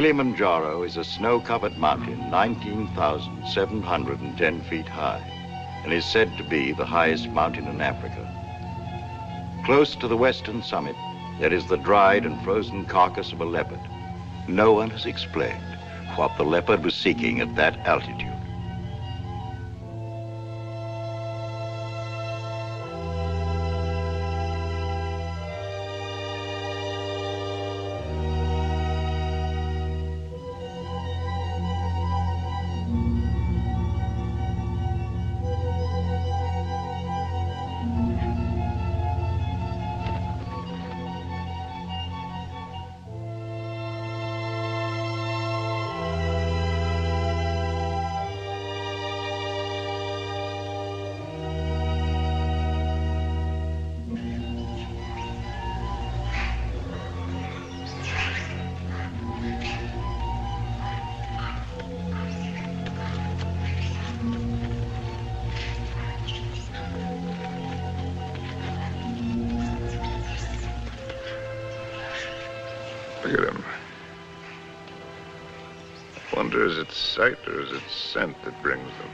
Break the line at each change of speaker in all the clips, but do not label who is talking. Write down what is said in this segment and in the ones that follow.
Kilimanjaro is a snow-covered mountain 19,710 feet high and is said to be the highest mountain in Africa. Close to the western summit, there is the dried and frozen carcass of a leopard. No one has explained what the leopard was seeking at that altitude.
Look at him. I wonder, is it sight or is it scent that brings them?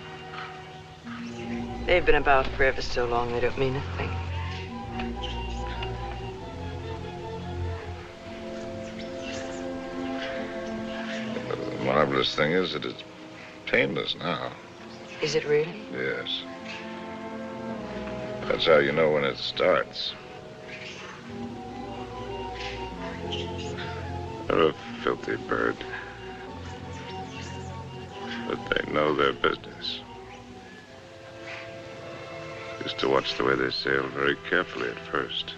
They've been about for ever so long, they don't mean a thing.
The marvelous thing is that it's painless now.
Is it really?
Yes. That's how you know when it starts. They're a filthy bird. But they know their business. Used to watch the way they sailed very carefully at first.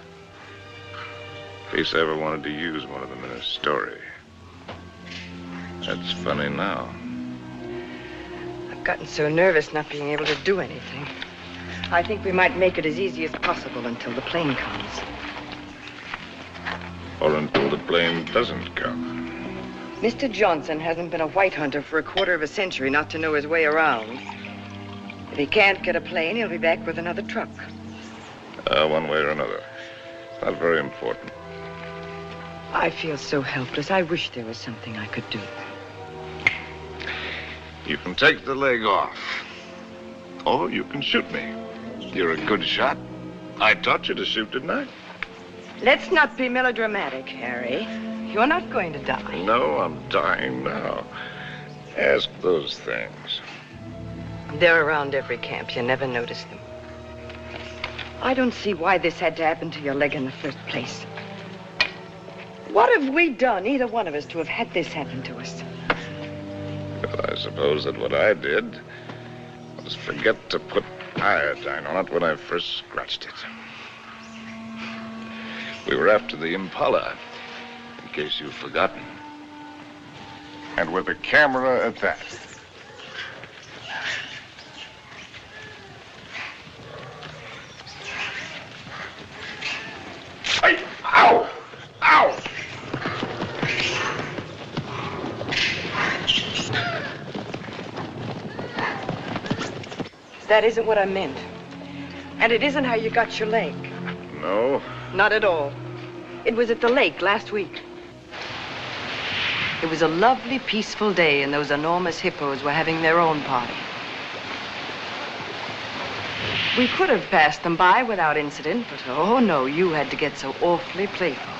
In case I ever wanted to use one of them in a story. That's funny now.
I've gotten so nervous not being able to do anything. I think we might make it as easy as possible until the plane comes.
Or until the plane doesn't come.
Mr. Johnson hasn't been a white hunter for a quarter of a century not to know his way around. If he can't get a plane, he'll be back with another truck.
One way or another. Not very important.
I feel so helpless. I wish there was something I could do.
You can take the leg off. Or you can shoot me. You're a good shot. I taught you to shoot, didn't I?
Let's not be melodramatic, Harry. You're not going to die.
No, I'm dying now. Ask those things.
They're around every camp. You never notice them. I don't see why this had to happen to your leg in the first place. What have we done, either one of us, to have had this happen to us?
Well, I suppose that what I did was forget to put iodine on it when I first scratched it. We were after the Impala, in case you've forgotten. And with a camera at that. Hey! Ow! Ow!
That isn't what I meant. And it isn't how you got your leg.
No?
Not at all. It was at the lake last week. It was a lovely, peaceful day, and those enormous hippos were having their own party. We could have passed them by without incident, but oh no, you had to get so awfully playful.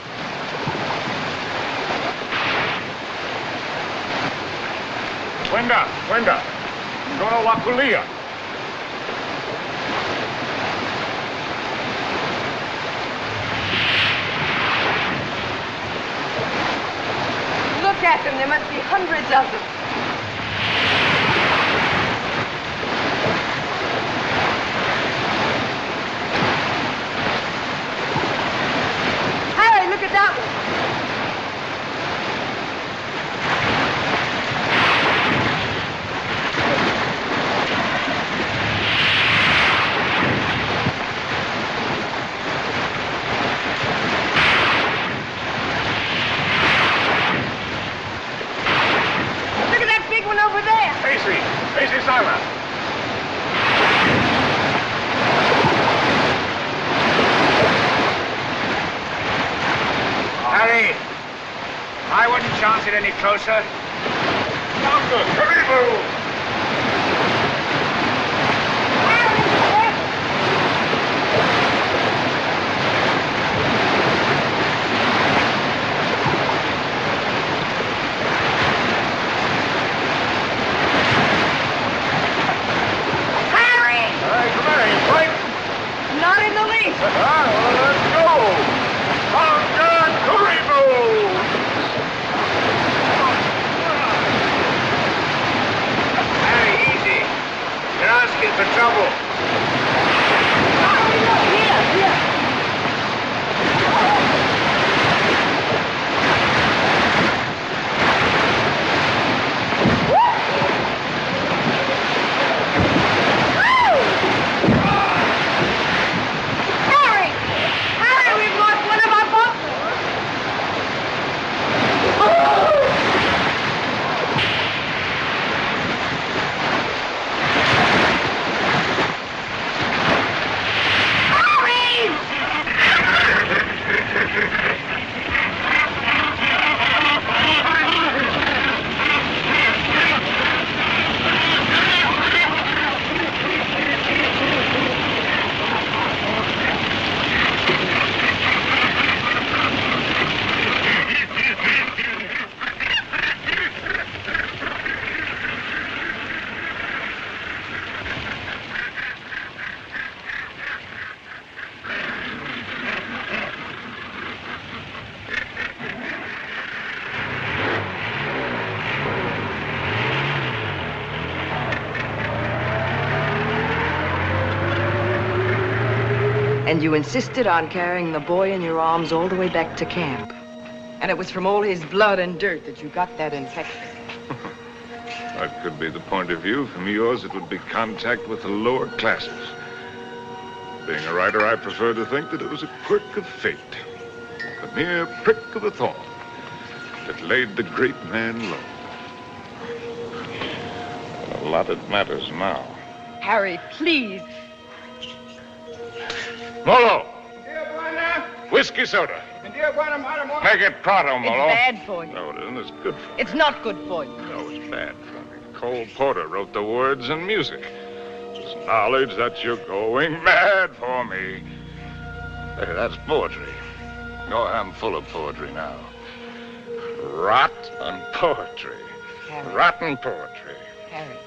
Wenda, Dona la Culia.
Look at them, there must be hundreds of them. Harry, look at that one. Look at that
it any closer.
Doctor, hurry, move!
Not in the least.
Let's go! On guard, hurry, move!
Harry, easy. You're asking for trouble.
Here. Harry, we've lost one of our boats. And you insisted on carrying the boy in your arms all the way back to camp. And it was from all his blood and dirt that you got that infection.
That could be the point of view. From yours, it would be contact with the lower classes. Being a writer, I prefer to think that it was a quirk of fate. A mere prick of a thorn that laid the great man low. A lot it matters now.
Harry, please.
Molo! Whiskey soda. Make it pronto,
It's
Molo.
bad for you.
No, it isn't. It's good for me.
It's not good for you.
No, it's bad for me. Cole Porter wrote the words and music. It's knowledge that you're going mad for me. Hey, that's poetry. Oh, I'm full of poetry now. Rotten poetry.
Harry.
Rotten poetry.
Harry,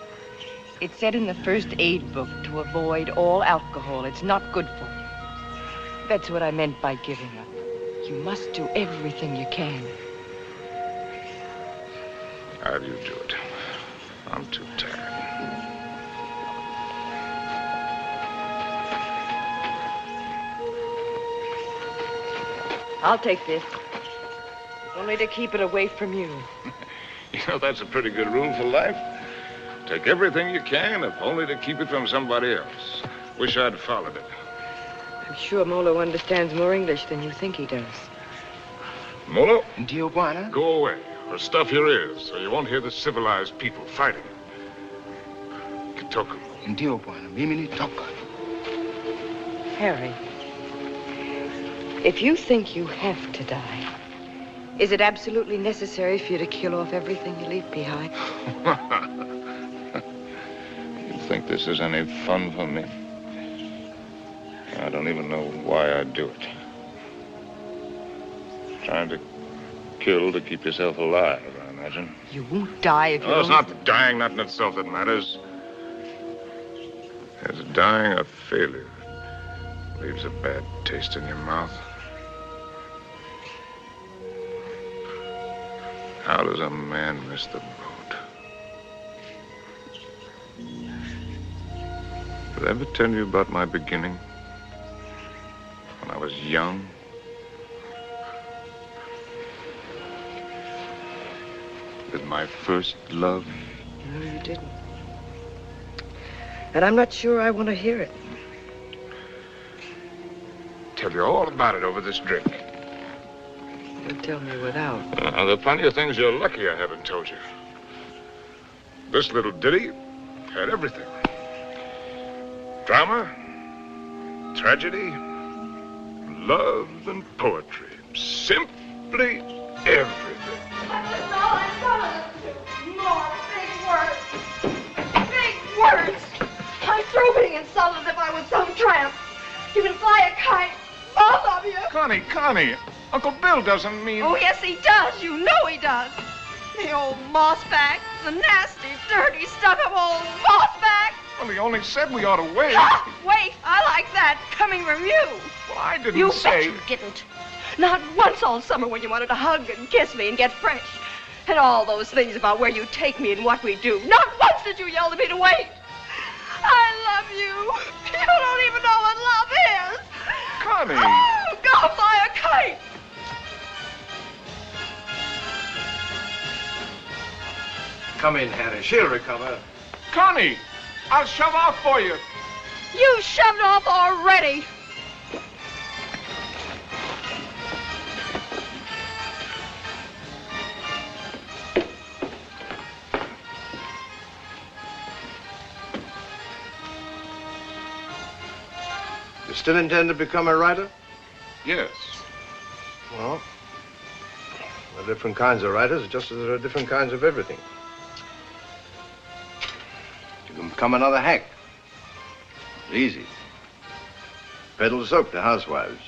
it said in the first aid book to avoid all alcohol. It's not good for you. That's what I meant by giving up. You must do everything you can.
How do you do it? I'm too tired.
I'll take this. Only to keep it away from you.
You know, that's a pretty good rule for life. Take everything you can, if only to keep it from somebody else. Wish I'd followed it.
I'm sure Molo understands more English than you think he does.
Molo,
Tijuana?
go away, or stuff your ears, so you won't hear the civilized people fighting. Kitoko.
Tijuana, mimi toka.
Harry, if you think you have to die, is it absolutely necessary for you to kill off everything you leave behind?
You think this is any fun for me? I don't even know why I do it. Trying to kill to keep yourself alive, I imagine.
You won't die if you
No, it's
don't...
not dying, not in itself that matters. It's dying a failure. Leaves a bad taste in your mouth. How does a man miss the boat? Did I ever tell you about my beginning? When I was young? With my first love?
No, you didn't. And I'm not sure I want to hear it.
Tell you all about it over this drink.
You'll tell me without.
There are plenty of things you're lucky I haven't told you. This little ditty had everything. Drama, tragedy, love, and poetry. Simply everything.
That's all I'm gonna listen to. More big words. Big words. I'm through being insulted as if I was some tramp. You can fly a kite, both of you.
Connie, Uncle Bill doesn't mean...
Oh, yes, he does. You know he does. The old mossback, the nasty, dirty, stuck-up old mossback.
Well, he only said we ought to wait.
Ah, wait, I like that, coming from you.
Well, I didn't
You
say...
bet you didn't. Not once all summer when you wanted to hug and kiss me and get fresh. And all those things about where you take me and what we do. Not once did you yell to me to wait. I love you. You don't even know what love is.
Connie.
Oh, go fly a kite.
Come in, Harry. She'll recover.
Connie, I'll shove off for you.
You shoved off already.
You still intend to become a writer?
Yes.
Well, there are different kinds of writers, just as there are different kinds of everything. You can become another hack. It's easy. Peddle soap to housewives.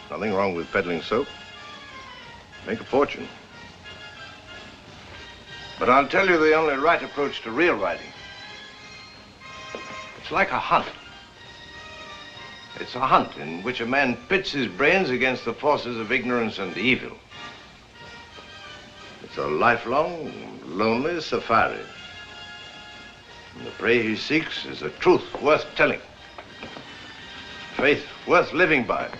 Nothing wrong with peddling soap. Make a fortune. But I'll tell you the only right approach to real writing. It's like a hunt. It's a hunt in which a man pits his brains against the forces of ignorance and evil. It's a lifelong, lonely safari. And the prey he seeks is a truth worth telling. Faith worth living by.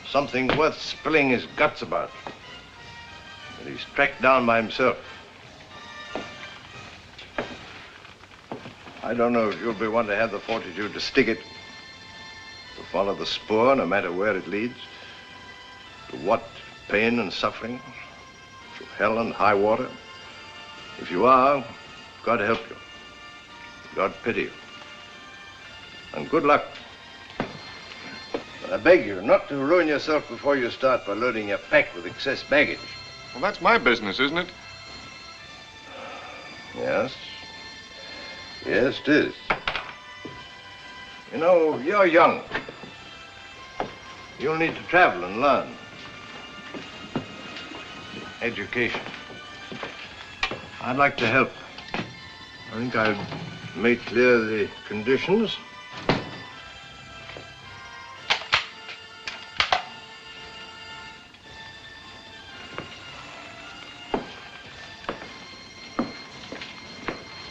Something worth spilling his guts about. That he's tracked down by himself. I don't know if you'll be one to have the fortitude to stick it. To follow the spoor, no matter where it leads. To what pain and suffering. To hell and high water. If you are, God help you. God pity you. And good luck. But I beg you not to ruin yourself before you start by loading your pack with excess baggage.
Well, that's my business, isn't it?
Yes. Yes, it is. You know, you're young. You'll need to travel and learn. Education. I'd like to help. I think I've made clear the conditions.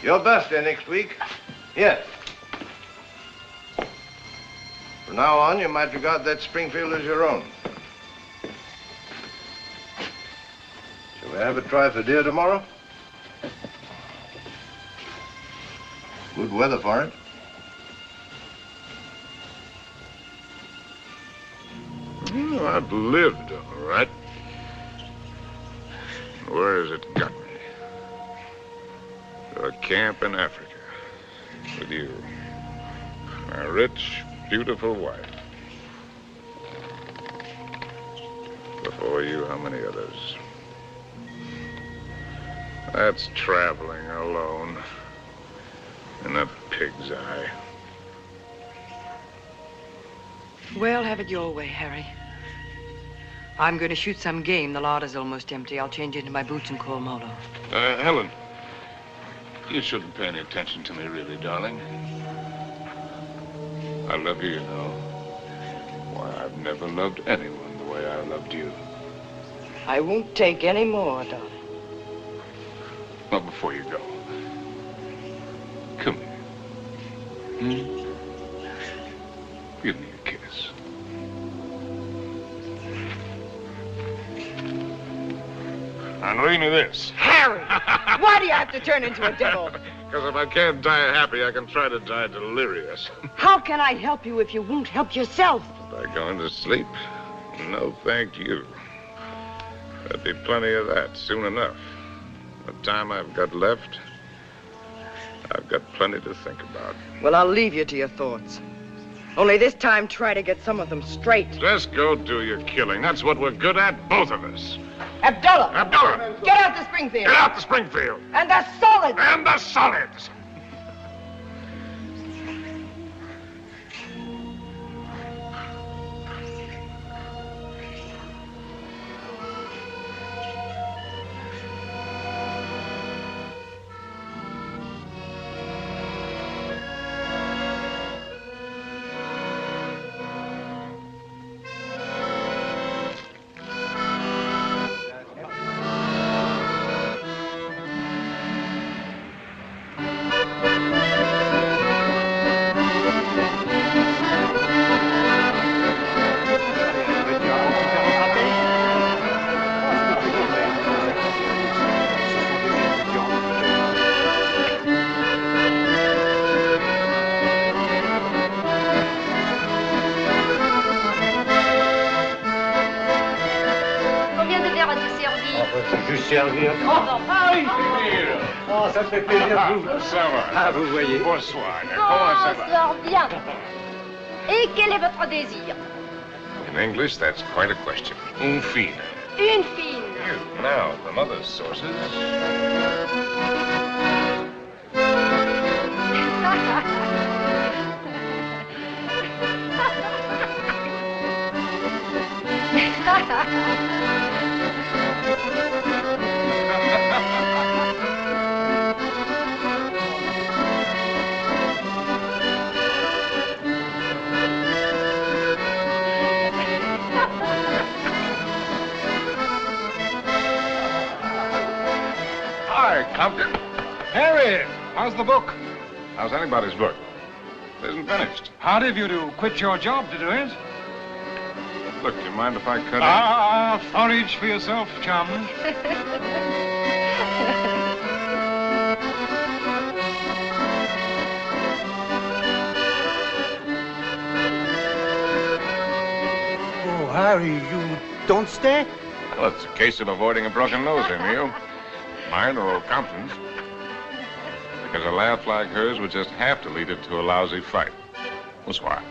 Your birthday next week. Here. From now on, you might regard that Springfield as your own. Shall we have a try for deer tomorrow? Good weather for it.
Well, I've lived, all right. Where has it got me? To a camp in Africa. With you. My rich, beautiful wife. Before you, how many others? That's traveling alone. In a pig's eye.
Well, have it your way, Harry. I'm going to shoot some game. The larder's almost empty. I'll change into my boots and call Molo.
Helen, you shouldn't pay any attention to me, really, darling. I love you, you know. Why, I've never loved anyone the way I loved you.
I won't take any more, darling.
Well, before you go, come here. Give me a kiss. And read me this.
Harry! Why do you have to turn into a devil?
Because if I can't die happy, I can try to die delirious.
How can I help you if you won't help yourself?
By going to sleep? No, thank you. There'll be plenty of that soon enough. The time I've got left, I've got plenty to think about.
Well, I'll leave you to your thoughts. Only this time, try to get some of them straight.
Just go do your killing. That's what we're good at, both of us.
Abdullah!
Abdullah!
Get out to Springfield!
Get out to Springfield!
And the solids!
And the solids!
Servir. Ah oui, oh, ça me fait plaisir.
Ça va.
Ah, vous voyez.
Bonsoir. Comment ça va?
Bonsoir, bien. Et quel est votre désir?
In English, that's quite a question. Une fine.
Une fine.
Now, from other sources. Hi, Compton.
Harry, how's the book?
How's anybody's book? It isn't finished.
Hard of you to quit your job to do it.
Look, do you mind if I cut
Forage for yourself, chum.
Oh, Harry, you don't stay?
Well, it's a case of avoiding a broken nose, Emil. Mine or old Compton's. Because a laugh like hers would just have to lead it to a lousy fight. Bonsoir.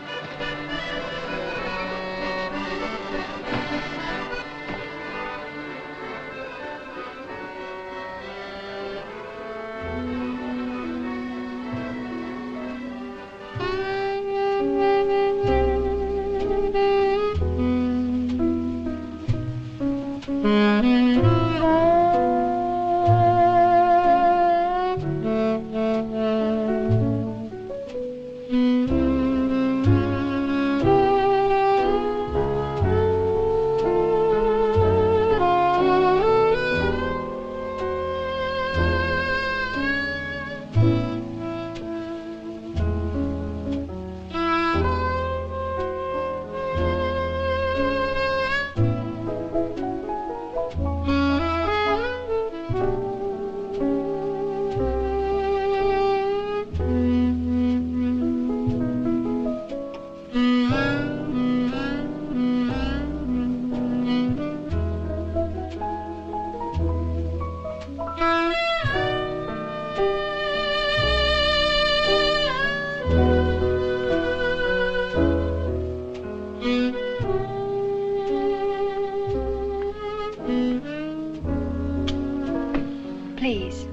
Please.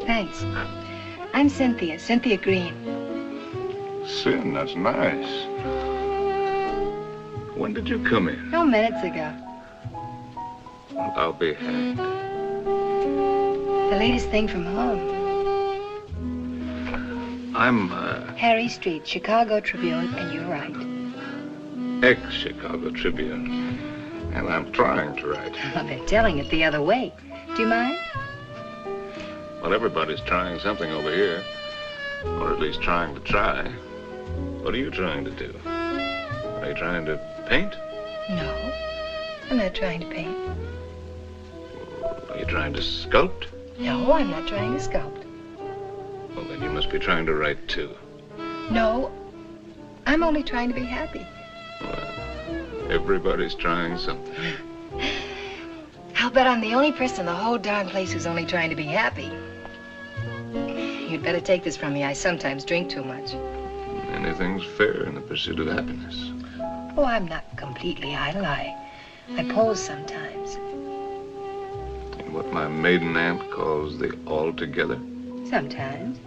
Thanks. I'm Cynthia Green.
Sin, that's nice. When did you come in?
No, minutes ago.
Well, I'll be hanged.
The latest thing from home.
I'm,
Harry Street, Chicago Tribune, and you're right.
ex-Chicago Tribune. And I'm trying to write.
Well, they're telling it the other way. Do you mind?
Well, everybody's trying something over here. Or at least trying to try. What are you trying to do? Are you trying to paint?
No, I'm not trying to paint.
Are you trying to sculpt?
No, I'm not trying to sculpt.
Well, then you must be trying to write, too.
No, I'm only trying to be happy.
Well, everybody's trying something.
I'll bet I'm the only person in the whole darn place who's only trying to be happy. You'd better take this from me. I sometimes drink too much.
Anything's fair in the pursuit of happiness.
Oh, I'm not completely idle. I pose sometimes.
In what my maiden aunt calls the altogether.
Sometimes.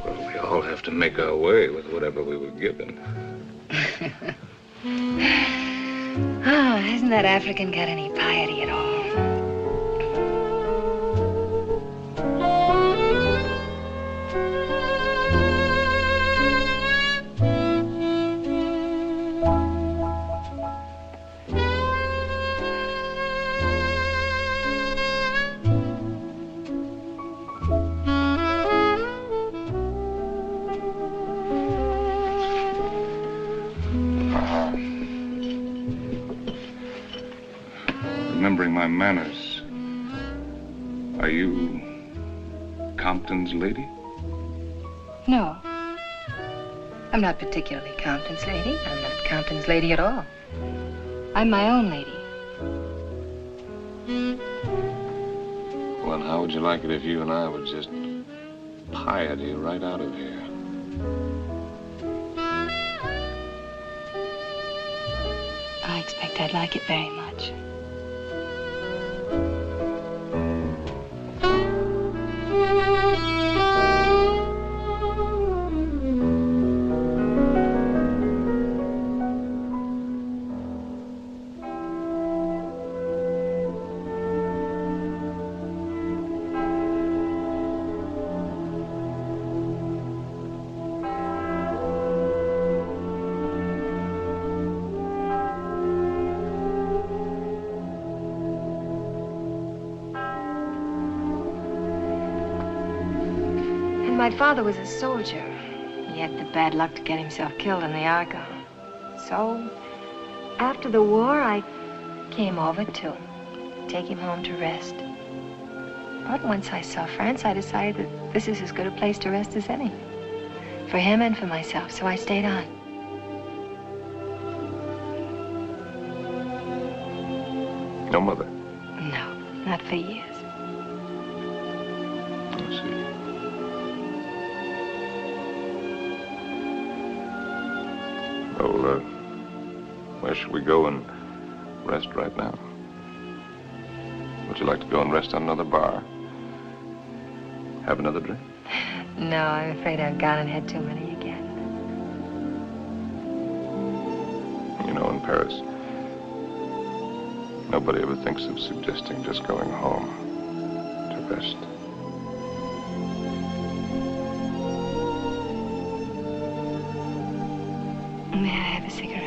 Well, we all have to make our way with whatever we were given.
Oh, hasn't that African got any piety at all?
Remembering my manners, are you Compton's lady?
No. I'm not particularly Compton's lady. I'm not Compton's lady at all. I'm my own lady.
Well, and how would you like it if you and I would just piety right out of here?
I expect I'd like it very much. My father was a soldier. He had the bad luck to get himself killed in the Argonne. So, after the war, I came over to take him home to rest. But once I saw France, I decided that this is as good a place to rest as any. For him and for myself, so I stayed on.
No mother?
No, not for years.
I see. Well, where should we go and rest right now? Would you like to go and rest on another bar? Have another drink?
No, I'm afraid I've gone and had too many again.
You know, in Paris, nobody ever thinks of suggesting just going home to rest.
May I have a cigarette?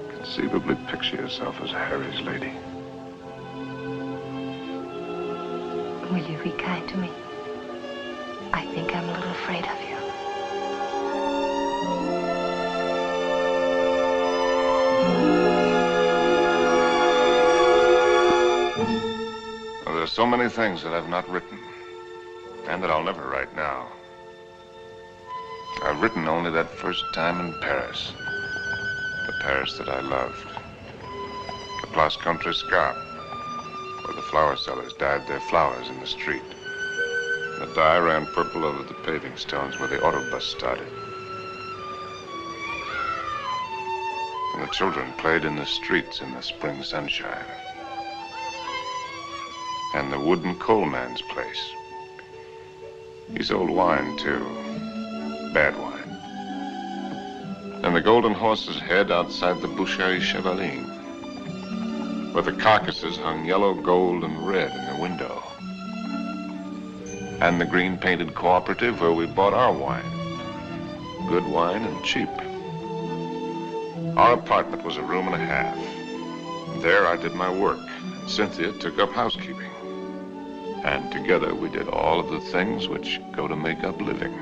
Conceivably picture yourself as Harry's lady.
Will you be kind to me? I think I'm a little afraid of you.
Well, there's so many things that I've not written, and that I'll never write now. I've written only that first time in Paris. The Paris that I loved. The Place Contrescarpe, where the flower sellers dyed their flowers in the street. The dye ran purple over the paving stones where the autobus started. And the children played in the streets in the spring sunshine. And the wooden coal man's place. He sold wine, too. Bad wine. And the golden horse's head outside the Boucherie Chevaline. where the carcasses hung yellow, gold, and red in the window. And the green-painted cooperative where we bought our wine. Good wine and cheap. Our apartment was a room and a half. There I did my work, and Cynthia took up housekeeping. And together we did all of the things which go to make up living.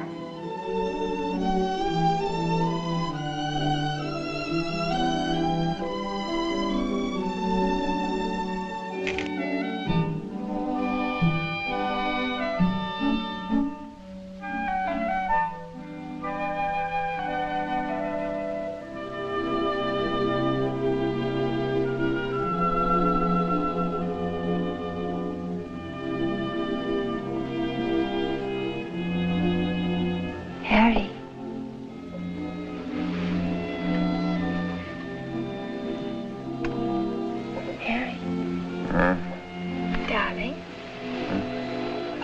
Harry. Harry. Darling.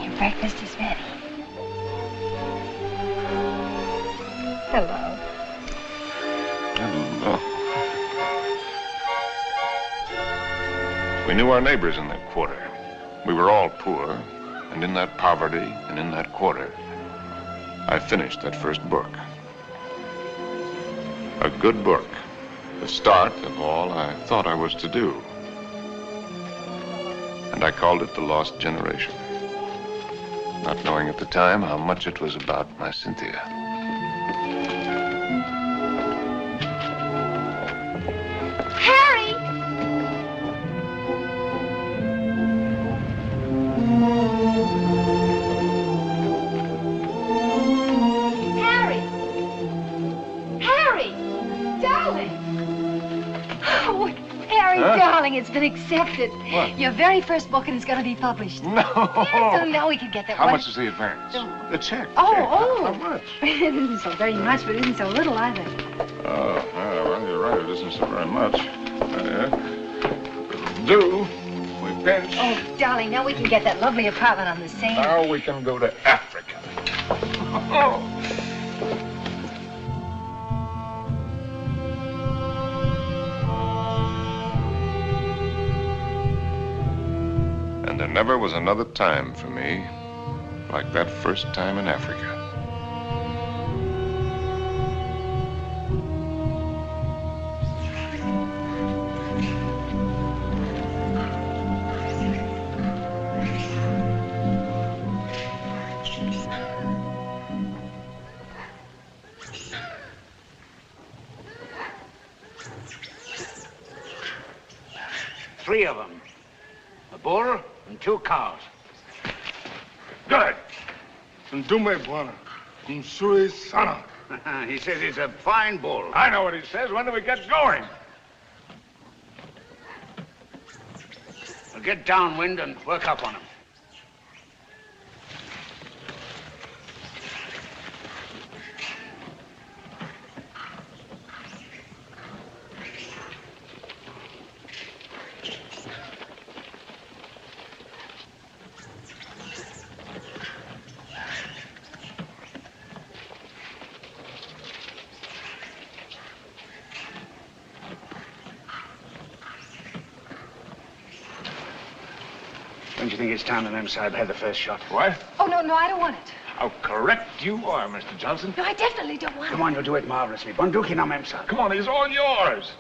Your breakfast is ready. Hello.
Hello. We knew our neighbors in that quarter. We were all poor, and in that poverty and in that quarter, I finished that first book. A good book, the start of all I thought I was to do. And I called it The Lost Generation, not knowing at the time how much it was about my Cynthia.
Harry! Harry! Harry! Darling!
Oh, Harry,
Huh?
darling, it's been accepted.
What?
Your very first book, and it's going to be published.
No!
So now we can get that
How
one.
much is the advance?
The-
The check.
Oh,
Check.
oh.
How much?
It isn't so very much, but it isn't so little either.
Oh, well, you're right. It isn't so very much. It'll do. We pinch.
Oh, darling, now we can get that lovely apartment on the Seine.
Now we can go to Africa. And there never was another time for me like that first time in Africa.
Three of them. A bull and 2 cows.
Good. Ndume bwana. Msuri sana.
He says he's a fine bull.
I know what he says. When do we get going?
We'll get downwind and work up on him. Don't you think it's time the Mem Sahib had the first shot?
What?
Oh, no, I don't want it.
How correct you are, Mr. Johnson.
No, I definitely don't want
Come
it.
on, you'll do it marvelously. Bunduki now, Mem Sahib.
Come on, he's all yours.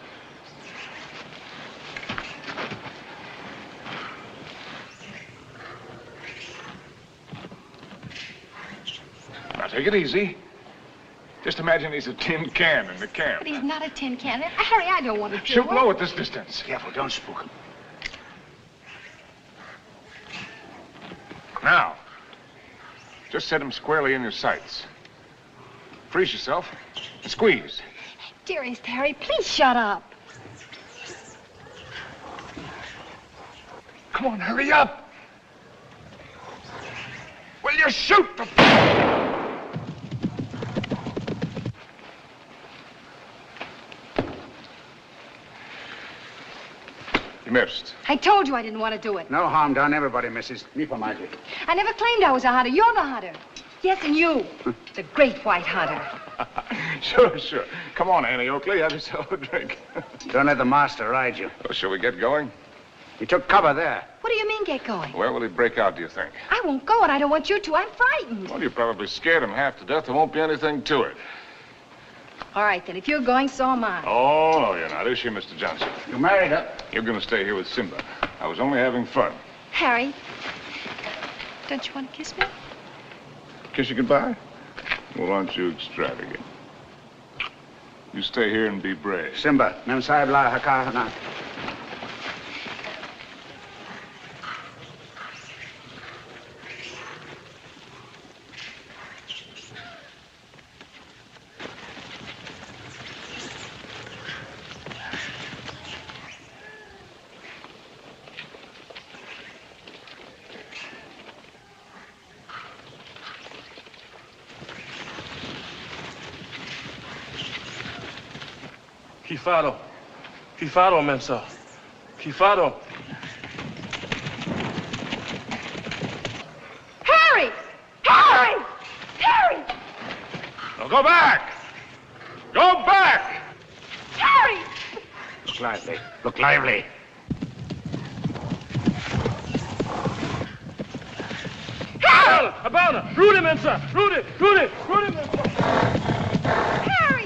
Now, take it easy. Just imagine he's a tin can in the camp.
But he's not a tin can. Harry, I don't want to do
Shoot
it.
low at this distance.
Careful, don't spook him.
Now, just set him squarely in your sights. Freeze yourself and squeeze.
Dearest Harry, please shut up.
Come on, hurry up. Will you shoot the... You missed.
I told you I didn't want to do it.
No harm done. Everybody misses. Me for my duty.
I never claimed I was a hunter. You're the hunter. Yes, and you. The great white hunter.
Sure. Come on, Annie Oakley. Have yourself a drink.
Don't let the master ride you.
Well, shall we get going?
He took cover there.
What do you mean, get going?
Where will he break out, do you think?
I won't go, and I don't want you to. I'm frightened.
Well, you probably scared him half to death. There won't be anything to it.
All right, then. If you're going, so am I.
Oh, no, you're not. Is she, Mr. Johnson?
You married her?
You're going to stay here with Simba. I was only having fun.
Harry, don't you want to kiss me?
Kiss you goodbye? Well, aren't you extravagant? You stay here and be brave.
Simba, Mem Sahib la Hakahana.
Kifado. Kifado, Mensa. Kifado.
Harry! Harry! Harry!
Now go back! Go back!
Harry!
Look lively. Look lively.
Habana! Habana! Rudy, Mensa! Rudy! Rudy! Rudy, Mensa!
Harry!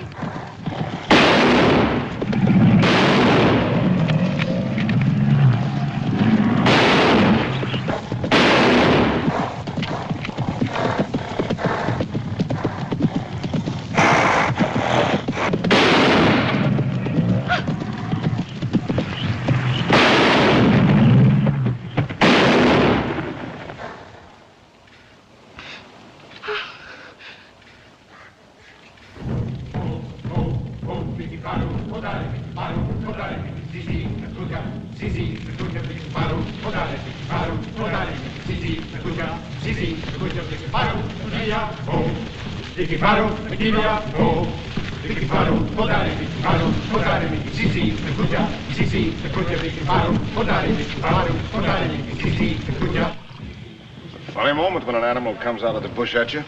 Funny moment when an animal comes out of the bush at you.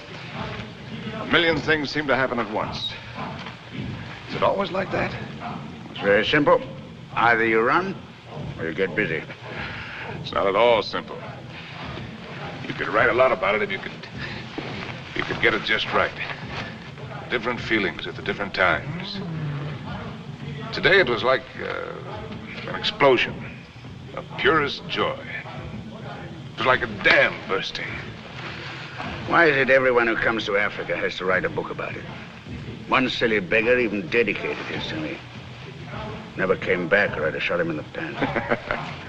A million things seem to happen at once. Is it always like that?
It's very simple. Either you run or you get busy.
It's not at all simple. You could write a lot about it if you could get it just right. Different feelings at the different times. Today it was like an explosion of purest joy. It was like a dam bursting.
Why is it everyone who comes to Africa has to write a book about it? One silly beggar even dedicated his to me. Never came back or I'd have shot him in the pants.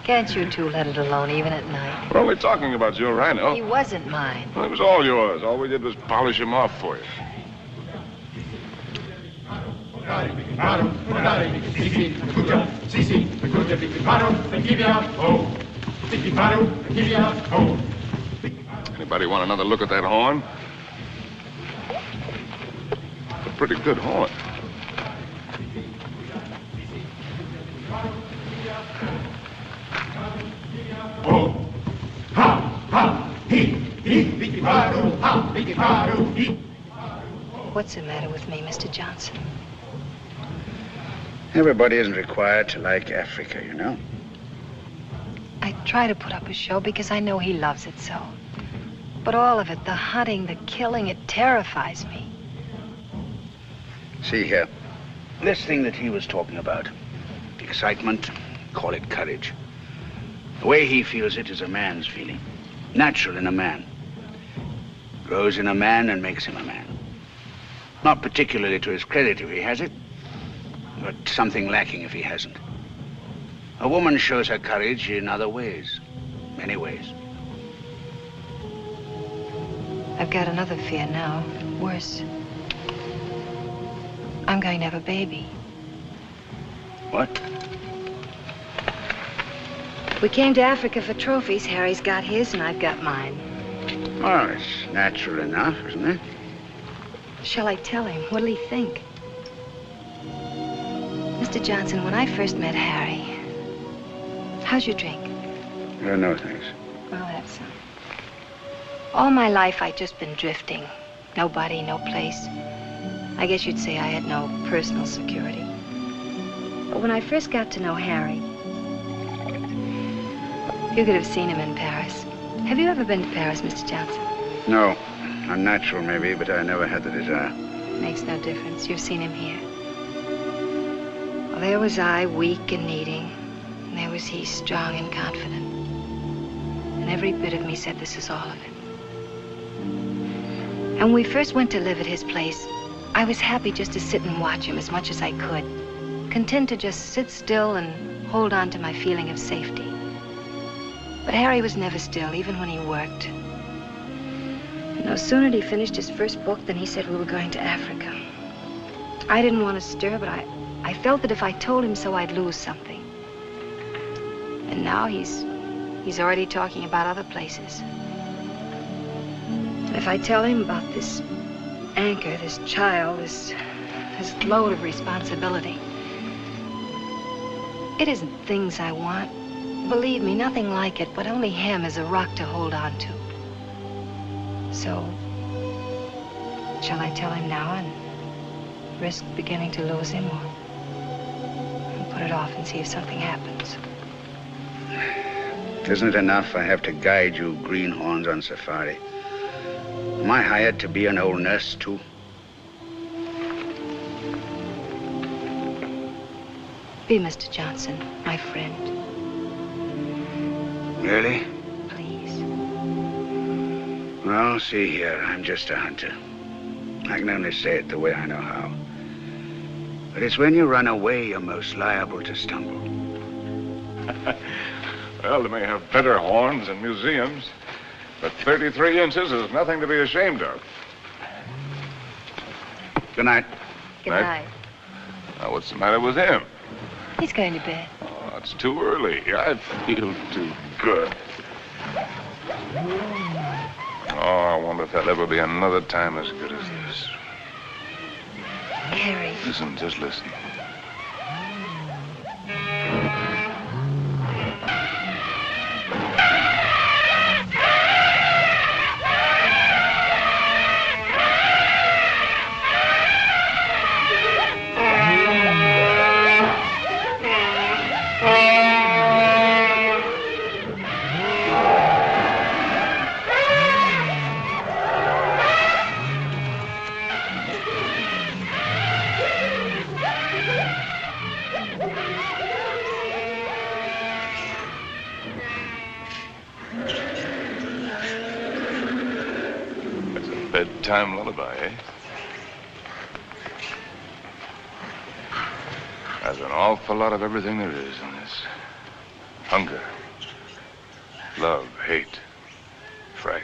Can't you two let it alone, even at night?
We're only talking about your rhino.
He wasn't mine.
Well, it was all yours. All we did was polish him off for you. Anybody want another look at that horn? A pretty good horn.
What's the matter with me, Mr. Johnson?
Everybody isn't required to like Africa, you know.
I try to put up a show because I know he loves it so. But all of it, the hunting, the killing, it terrifies me.
See here, this thing that he was talking about, excitement, call it courage. The way he feels it is a man's feeling, natural in a man. Grows in a man and makes him a man. Not particularly to his credit if he has it, but something lacking if he hasn't. A woman shows her courage in other ways, many ways.
I've got another fear now, worse. I'm going to have a baby.
What?
We came to Africa for trophies. Harry's got his and I've got mine.
Well, it's natural enough, isn't it?
Shall I tell him? What'll he think? Mr. Johnson, when I first met Harry, how's your drink?
No, thanks.
Well, that's some. All my life, I'd just been drifting. Nobody, no place. I guess you'd say I had no personal security. But when I first got to know Harry, You could have seen him in Paris. Have you ever been to Paris, Mr. Johnson?
No. Unnatural, maybe, but I never had the desire.
Makes no difference. You've seen him here. Well, there was I, weak and needing. And there was he, strong and confident. And every bit of me said this is all of it. And when we first went to live at his place, I was happy just to sit and watch him as much as I could. Content to just sit still and hold on to my feeling of safety. But Harry was never still, even when he worked. No sooner had he finished his first book than he said we were going to Africa. I didn't want to stir, but I felt that if I told him so, I'd lose something. And now he's already talking about other places. And if I tell him about this anchor, this child, this load of responsibility, it isn't things I want. Believe me, nothing like it, but only him as a rock to hold on to. So, shall I tell him now and risk beginning to lose him, or put it off and see if something happens?
Isn't it enough I have to guide you greenhorns on safari? Am I hired to be an old nurse, too?
Be Mr. Johnson, my friend.
Really?
Please.
Well, see here, I'm just a hunter. I can only say it the way I know how. But it's when you run away you're most liable to stumble.
Well, they may have better horns in museums, but 33 inches is nothing to be ashamed of.
Good night.
Good night.
Now, what's the matter with him?
He's going to bed.
Oh, it's too early. I feel too good. Oh, I wonder if there'll ever be another time as good as this.
Harry.
Listen, just listen. Bedtime lullaby, eh? There's an awful lot of everything there is in this. Hunger, love, hate, fright.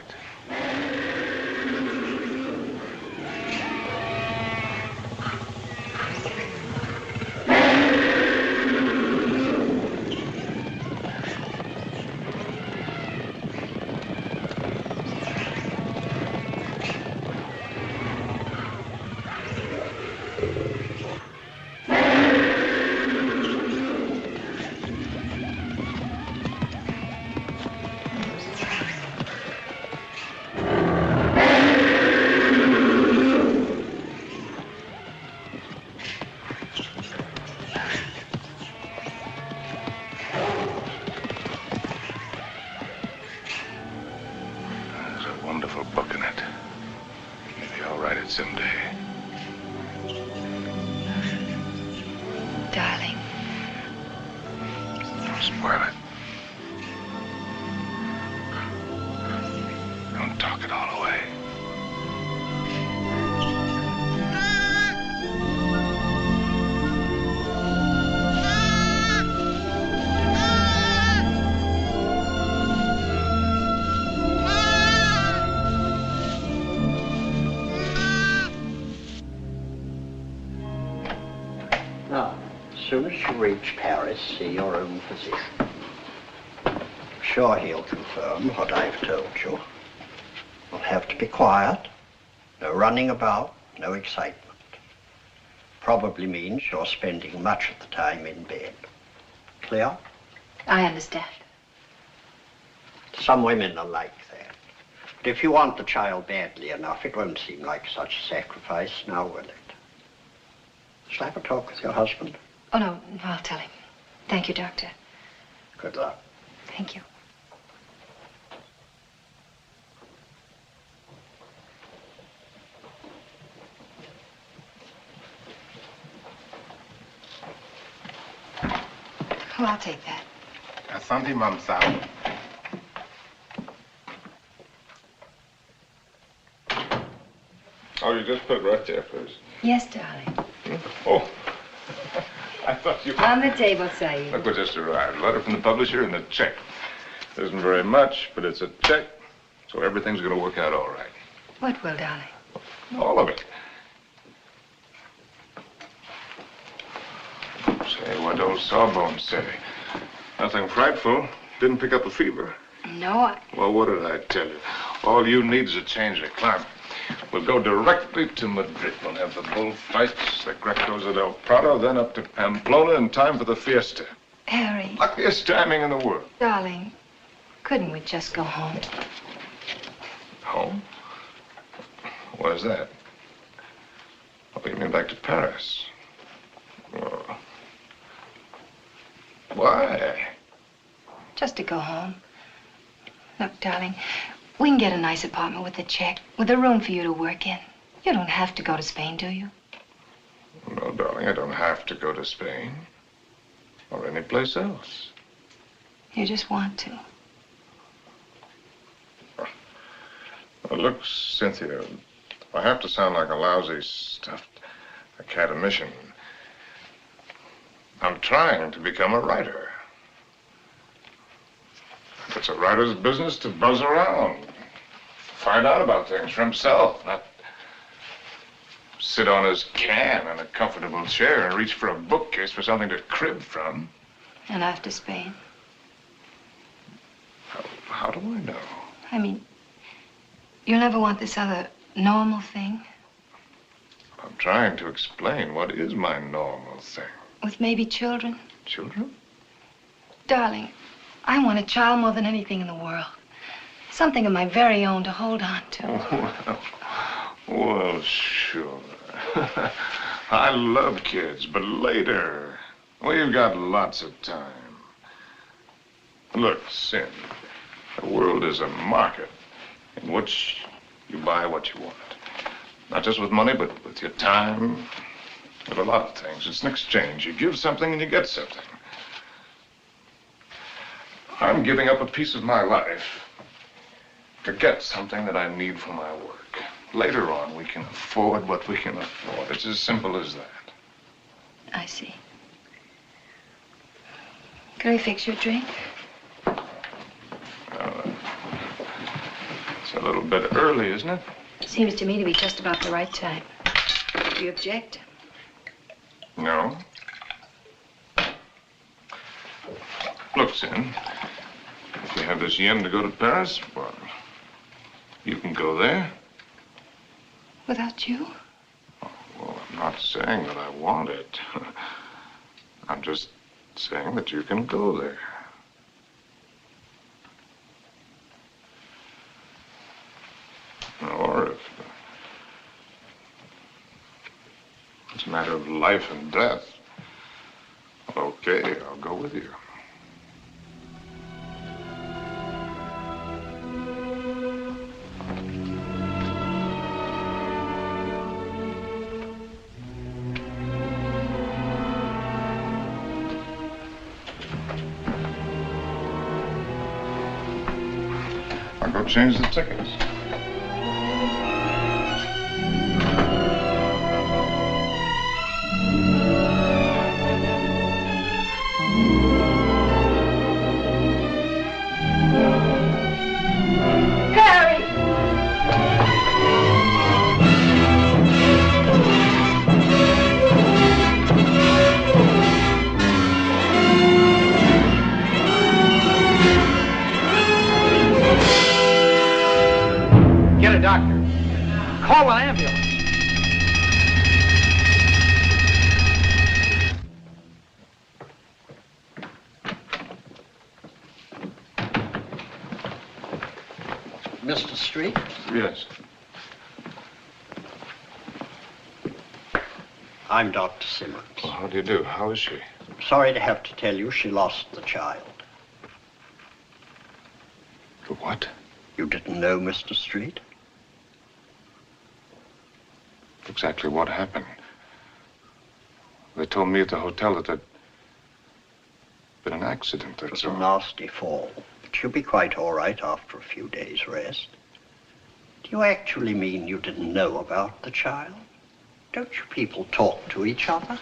Someday.
Darling.
Don't spoil it. Don't talk it all away.
As soon as you reach Paris, see your own physician. Sure he'll confirm what I've told you. You'll have to be quiet, no running about, no excitement. Probably means you're spending much of the time in bed. Clear?
I understand.
Some women are like that. But if you want the child badly enough, it won't seem like such a sacrifice, now will it? Shall I have a talk with your husband?
Oh, no, I'll tell him. Thank you, Doctor.
Good luck.
Thank you. Well, I'll take that.
Asante, Mamsa.
Oh, you just put it right there, please.
Yes, darling.
Oh, I thought you...
On the table, Saeed.
Look what just arrived. A letter from the publisher and a check. It isn't very much, but it's a check, so everything's going to work out all right.
What will, darling?
All of it. Say, what old Sawbones say? Nothing frightful. Didn't pick up a fever.
No,
Well, what did I tell you? All you need is a change of climate. We'll go directly to Madrid. We'll have the bullfights, the Grecos at El Prado, then up to Pamplona in time for the fiesta.
Harry.
Luckiest timing in the world.
Darling, couldn't we just go home?
Home? What is that? Oh, you mean back to Paris? Oh. Why?
Just to go home. Look, darling, we can get a nice apartment with a check, with a room for you to work in. You don't have to go to Spain, do you?
No, darling, I don't have to go to Spain. Or any place else.
You just want to.
Well, look, Cynthia, I have to sound like a lousy, stuffed academician. I'm trying to become a writer. It's a writer's business to buzz around, find out about things for himself, not sit on his can in a comfortable chair and reach for a bookcase for something to crib from.
And after Spain?
How do I know?
I mean, you'll never want this other normal thing?
I'm trying to explain what is my normal thing.
With maybe children?
Children?
Darling, I want a child more than anything in the world. Something of my very own to hold on to.
Well, sure. I love kids, but later. We've got lots of time. Look, Sin, the world is a market in which you buy what you want. Not just with money, but with your time, with a lot of things. It's an exchange. You give something and you get something. I'm giving up a piece of my life to get something that I need for my work. Later on, we can afford what we can afford. It's as simple as that.
I see. Can I fix your drink?
It's a little bit early, isn't it?
Seems to me to be just about the right time. Do you object?
No. Look, Sin, if you have this yen to go to Paris, well, you can go there.
Without you?
Well, I'm not saying that I want it. I'm just saying that you can go there. Or if it's a matter of life and death, okay, I'll go with you. I'll go change the tickets.
Get a doctor. Call an ambulance.
Mr. Street?
Yes.
I'm Dr. Simmons.
Well, how do you do? How is she?
Sorry to have to tell you she lost the child.
What?
You didn't know, Mr. Street?
Exactly what happened? They told me at the hotel that Been an accident,
It was
that's
a
all.
nasty fall, but you'll be quite all right after a few days' rest. Do you actually mean you didn't know about the child? Don't you people talk to each other?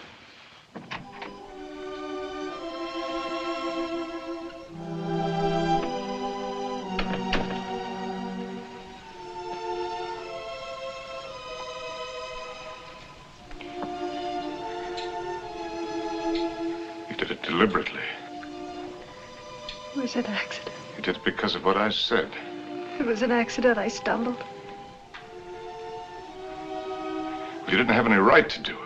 You did it deliberately.
It was an accident.
You did it because of what I said.
It was an accident. I stumbled.
You didn't have any right to do it.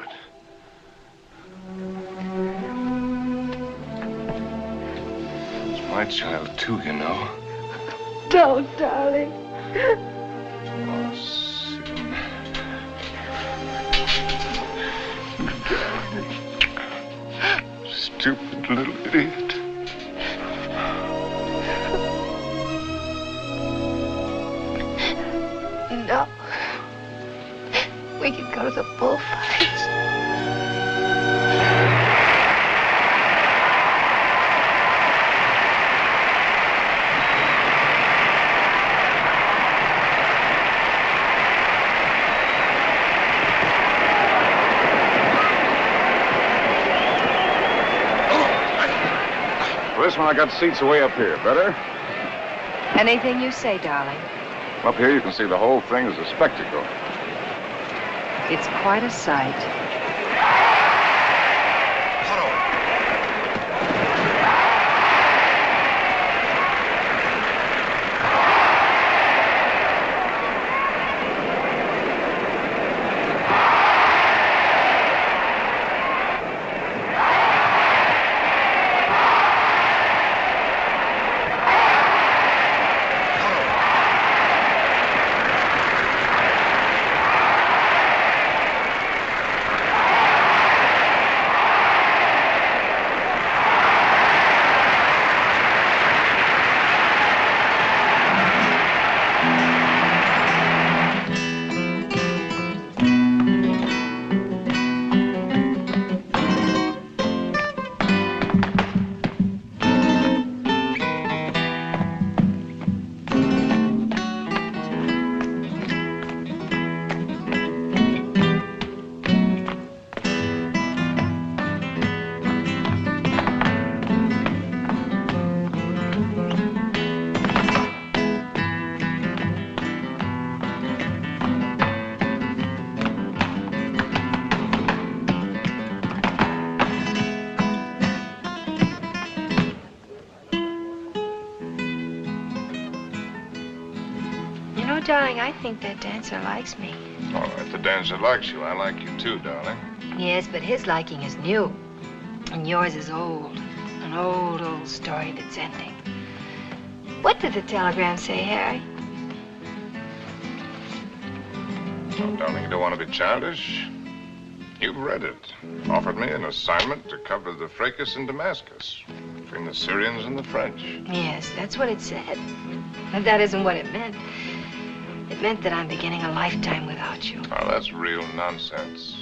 It's my child, too, you know.
Don't, darling.
Oh, Susan. Stupid little idiot.
No. We can go to the bullfights.
For this one, I got seats way up here. Better?
Anything you say, darling.
Up here, you can see the whole thing as a spectacle.
It's quite a sight.
Darling, I think that dancer likes me.
All right, the dancer likes you. I like you too, darling.
Yes, but his liking is new. And yours is old. An old, old story that's ending. What did the telegram say, Harry?
Oh, darling, you don't want to be childish? You've read it. Offered me an assignment to cover the fracas in Damascus between the Syrians and the French.
Yes, that's what it said. But that isn't what it meant. It meant that I'm beginning a lifetime without you.
Oh, that's real nonsense.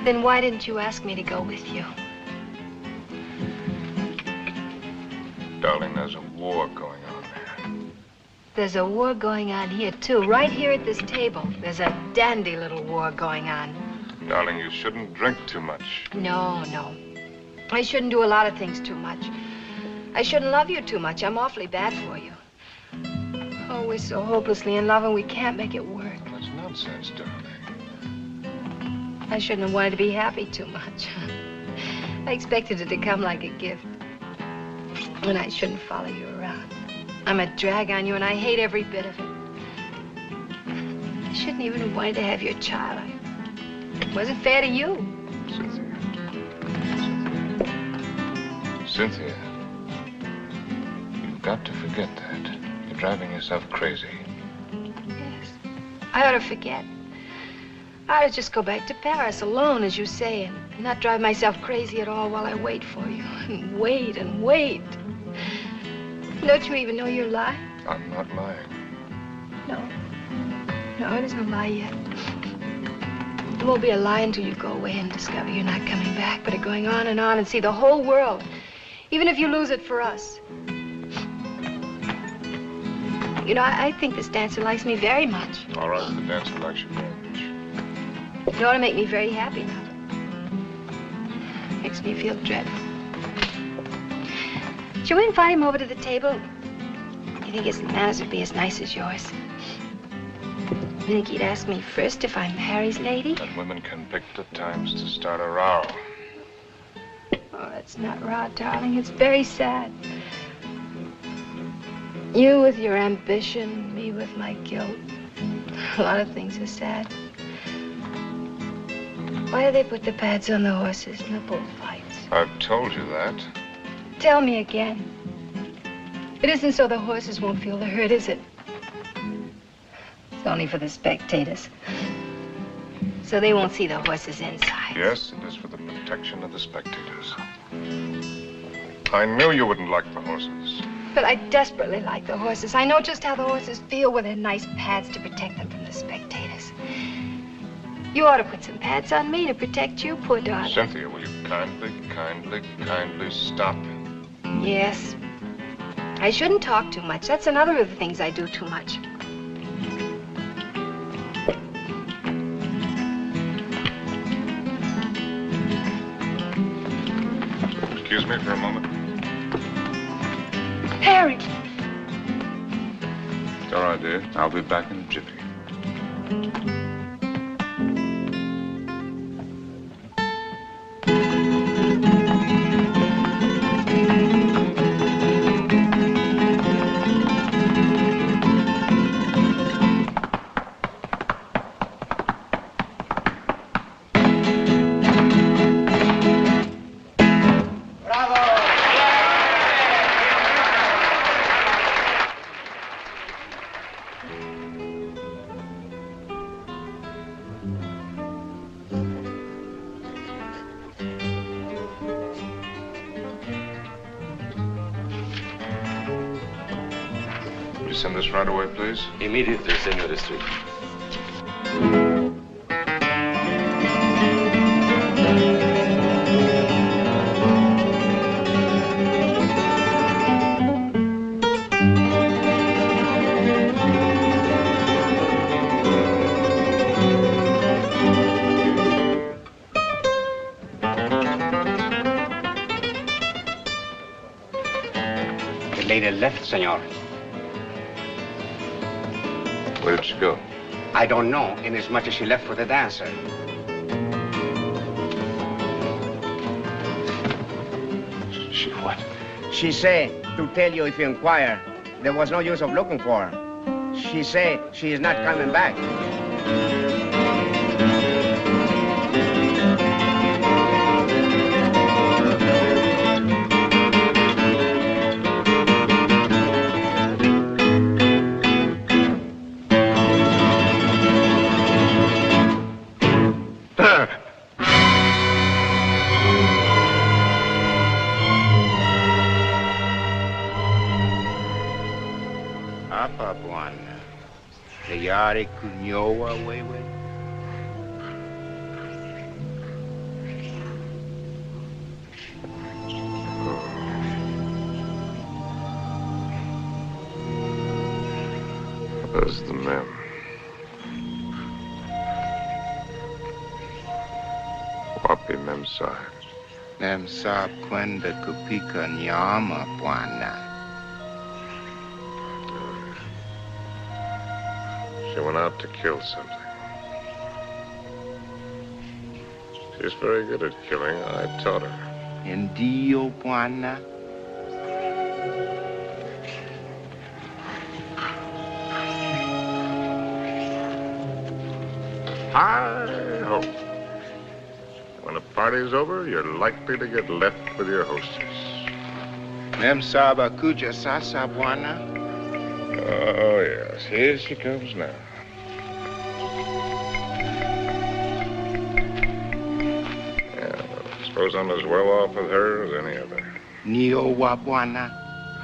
Then why didn't you ask me to go with you?
Darling, there's a war going on there.
There's a war going on here, too. Right here at this table. There's a dandy little war going on.
Darling, you shouldn't drink too much.
No, no. I shouldn't do a lot of things too much. I shouldn't love you too much. I'm awfully bad for you. Oh, we're so hopelessly in love and we can't make it work.
That's nonsense, darling.
I shouldn't have wanted to be happy too much. I expected it to come like a gift. And I shouldn't follow you around. I'm a drag on you and I hate every bit of it. I shouldn't even have wanted to have your child. It wasn't fair to you.
Cynthia, you've got to forget that. You're driving yourself crazy.
Yes. I ought to forget. I ought to just go back to Paris alone, as you say, and not drive myself crazy at all while I wait for you. And wait and wait. Don't you even know you're lying?
I'm not lying.
No. No, it isn't a lie yet. It won't be a lie until you go away and discover you're not coming back, but are going on and see the whole world, even if you lose it for us. You know, I think this dancer likes me very much.
All right, the dancer likes you very much.
It ought to make me very happy now. Makes me feel dreadful. Shall we invite him over to the table? You think his manners would be as nice as yours? You think he'd ask me first if I'm Harry's lady?
And women can pick the times to start a row.
Oh, that's not raw, darling. It's very sad. You with your ambition, me with my guilt. A lot of things are sad. Why do they put the pads on the horses in the bullfights?
I've told you that.
Tell me again. It isn't so the horses won't feel the hurt, is it? It's only for the spectators. So they won't see the horses inside.
Yes, it is for the protection of the spectators. I knew you wouldn't like the horses.
But I desperately like the horses. I know just how the horses feel with their nice pads to protect them from the spectators. You ought to put some pads on me to protect you, poor darling.
Cynthia, will you kindly stop?
Yes. I shouldn't talk too much. That's another of the things I do too much.
Excuse me for a moment.
Harry!
It's all right, dear. I'll be back in a jiffy. Send this right away, please?
Immediately, Senor Street.
The lady left, senor.
Where did she go?
I don't know, inasmuch as she left for the dancer.
She what?
She say to tell you if you inquire, there was no use of looking for her. She say she is not coming back. Apa Bwana, tayari kunyoa wewe?
There's the men. Wapi Memsahib?
Memsahib kwenda kupika nyama, Bwana.
She went out to kill something. She's very good at killing. I taught her.
Ndio, Bwana.
Hi-ho. When a party's over, you're likely to get left with your hostess.
Memsahib akuja sasa, Bwana.
Oh, yes. Here she comes now. Yeah, I suppose I'm as well off with her as any other.
Nio wa, Bwana.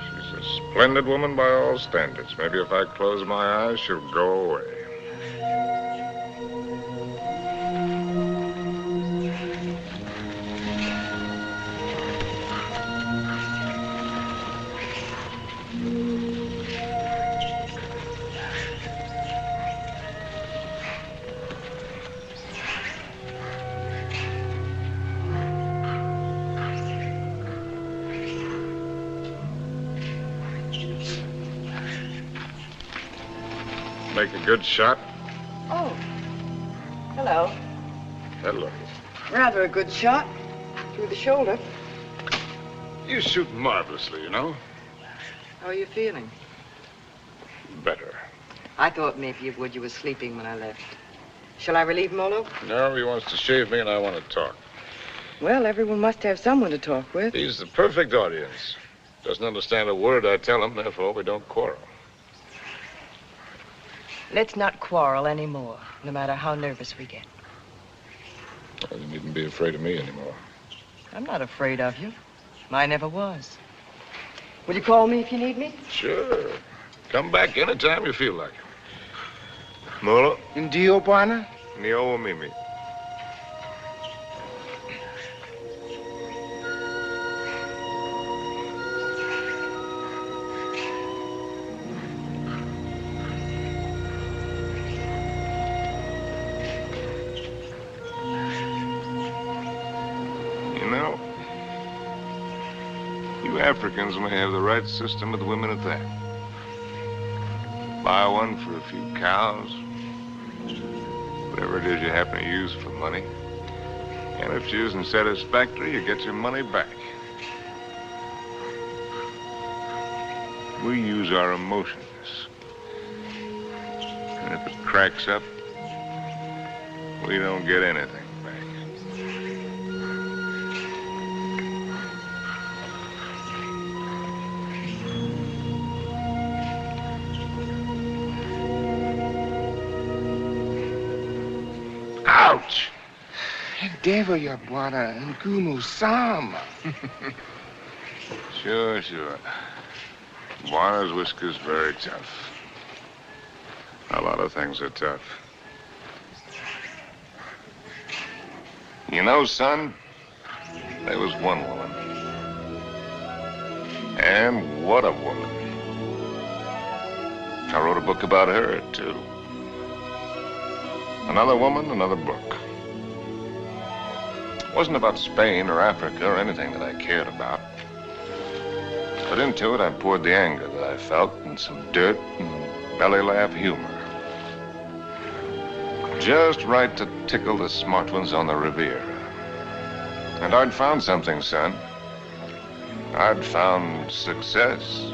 She's a splendid woman by all standards. Maybe if I close my eyes, she'll go away. take a good shot?
Oh. Hello.
Hello.
Rather a good shot. Through the shoulder.
You shoot marvelously, you know.
How are you feeling?
Better.
I thought maybe you would. You were sleeping when I left. Shall I relieve Molo?
No, he wants to shave me and I want to talk.
Well, everyone must have someone to talk with.
He's the perfect audience. Doesn't understand a word I tell him, therefore we don't quarrel.
Let's not quarrel anymore, no matter how nervous we get.
Well, you needn't be afraid of me anymore.
I'm not afraid of you. I never was. Will you call me if you need me?
Sure. Come back anytime you feel like it.
Molo?
Ndio, bwana?
Nio mimi.
You know, you Africans may have the right system with women at that. Buy one for a few cows, whatever it is you happen to use for money. And if she isn't satisfactory, you get your money back. We use our emotions. And if it cracks up, we don't get anything back.
Ouch! Endeavor, ya bwana, ngumu sama.
Sure. Juana's whiskers very tough. A lot of things are tough. You know, son, there was one woman. And what a woman. I wrote a book about her, too. Another woman, another book. It wasn't about Spain or Africa or anything that I cared about. But into it, I poured the anger that I felt and some dirt and belly laugh humor. Just right to tickle the smart ones on the Riviera. And I'd found something, son. I'd found success.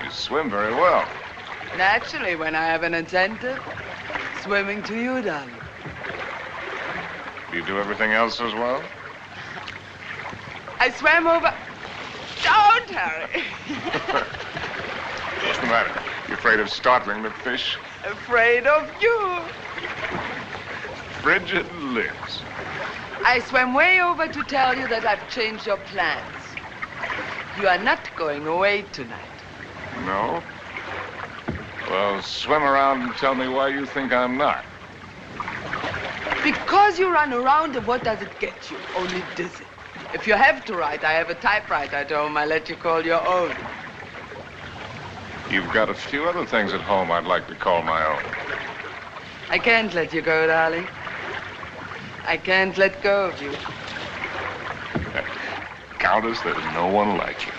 You swim very well.
Naturally, when I have an incentive, swimming to you, darling.
Do you do everything else as well?
I swam over... Don't hurry.
What's the matter? You afraid of startling the fish?
Afraid of you.
Frigid lips.
I swam way over to tell you that I've changed your plans. You are not going away tonight.
No? Well, swim around and tell me why you think I'm not.
Because you run around, and what does it get you? Only dizzy. If you have to write, I have a typewriter at home. I let you call your own.
You've got a few other things at home I'd like to call my own.
I can't let you go, darling. I can't let go of you.
Countess, there's no one like you.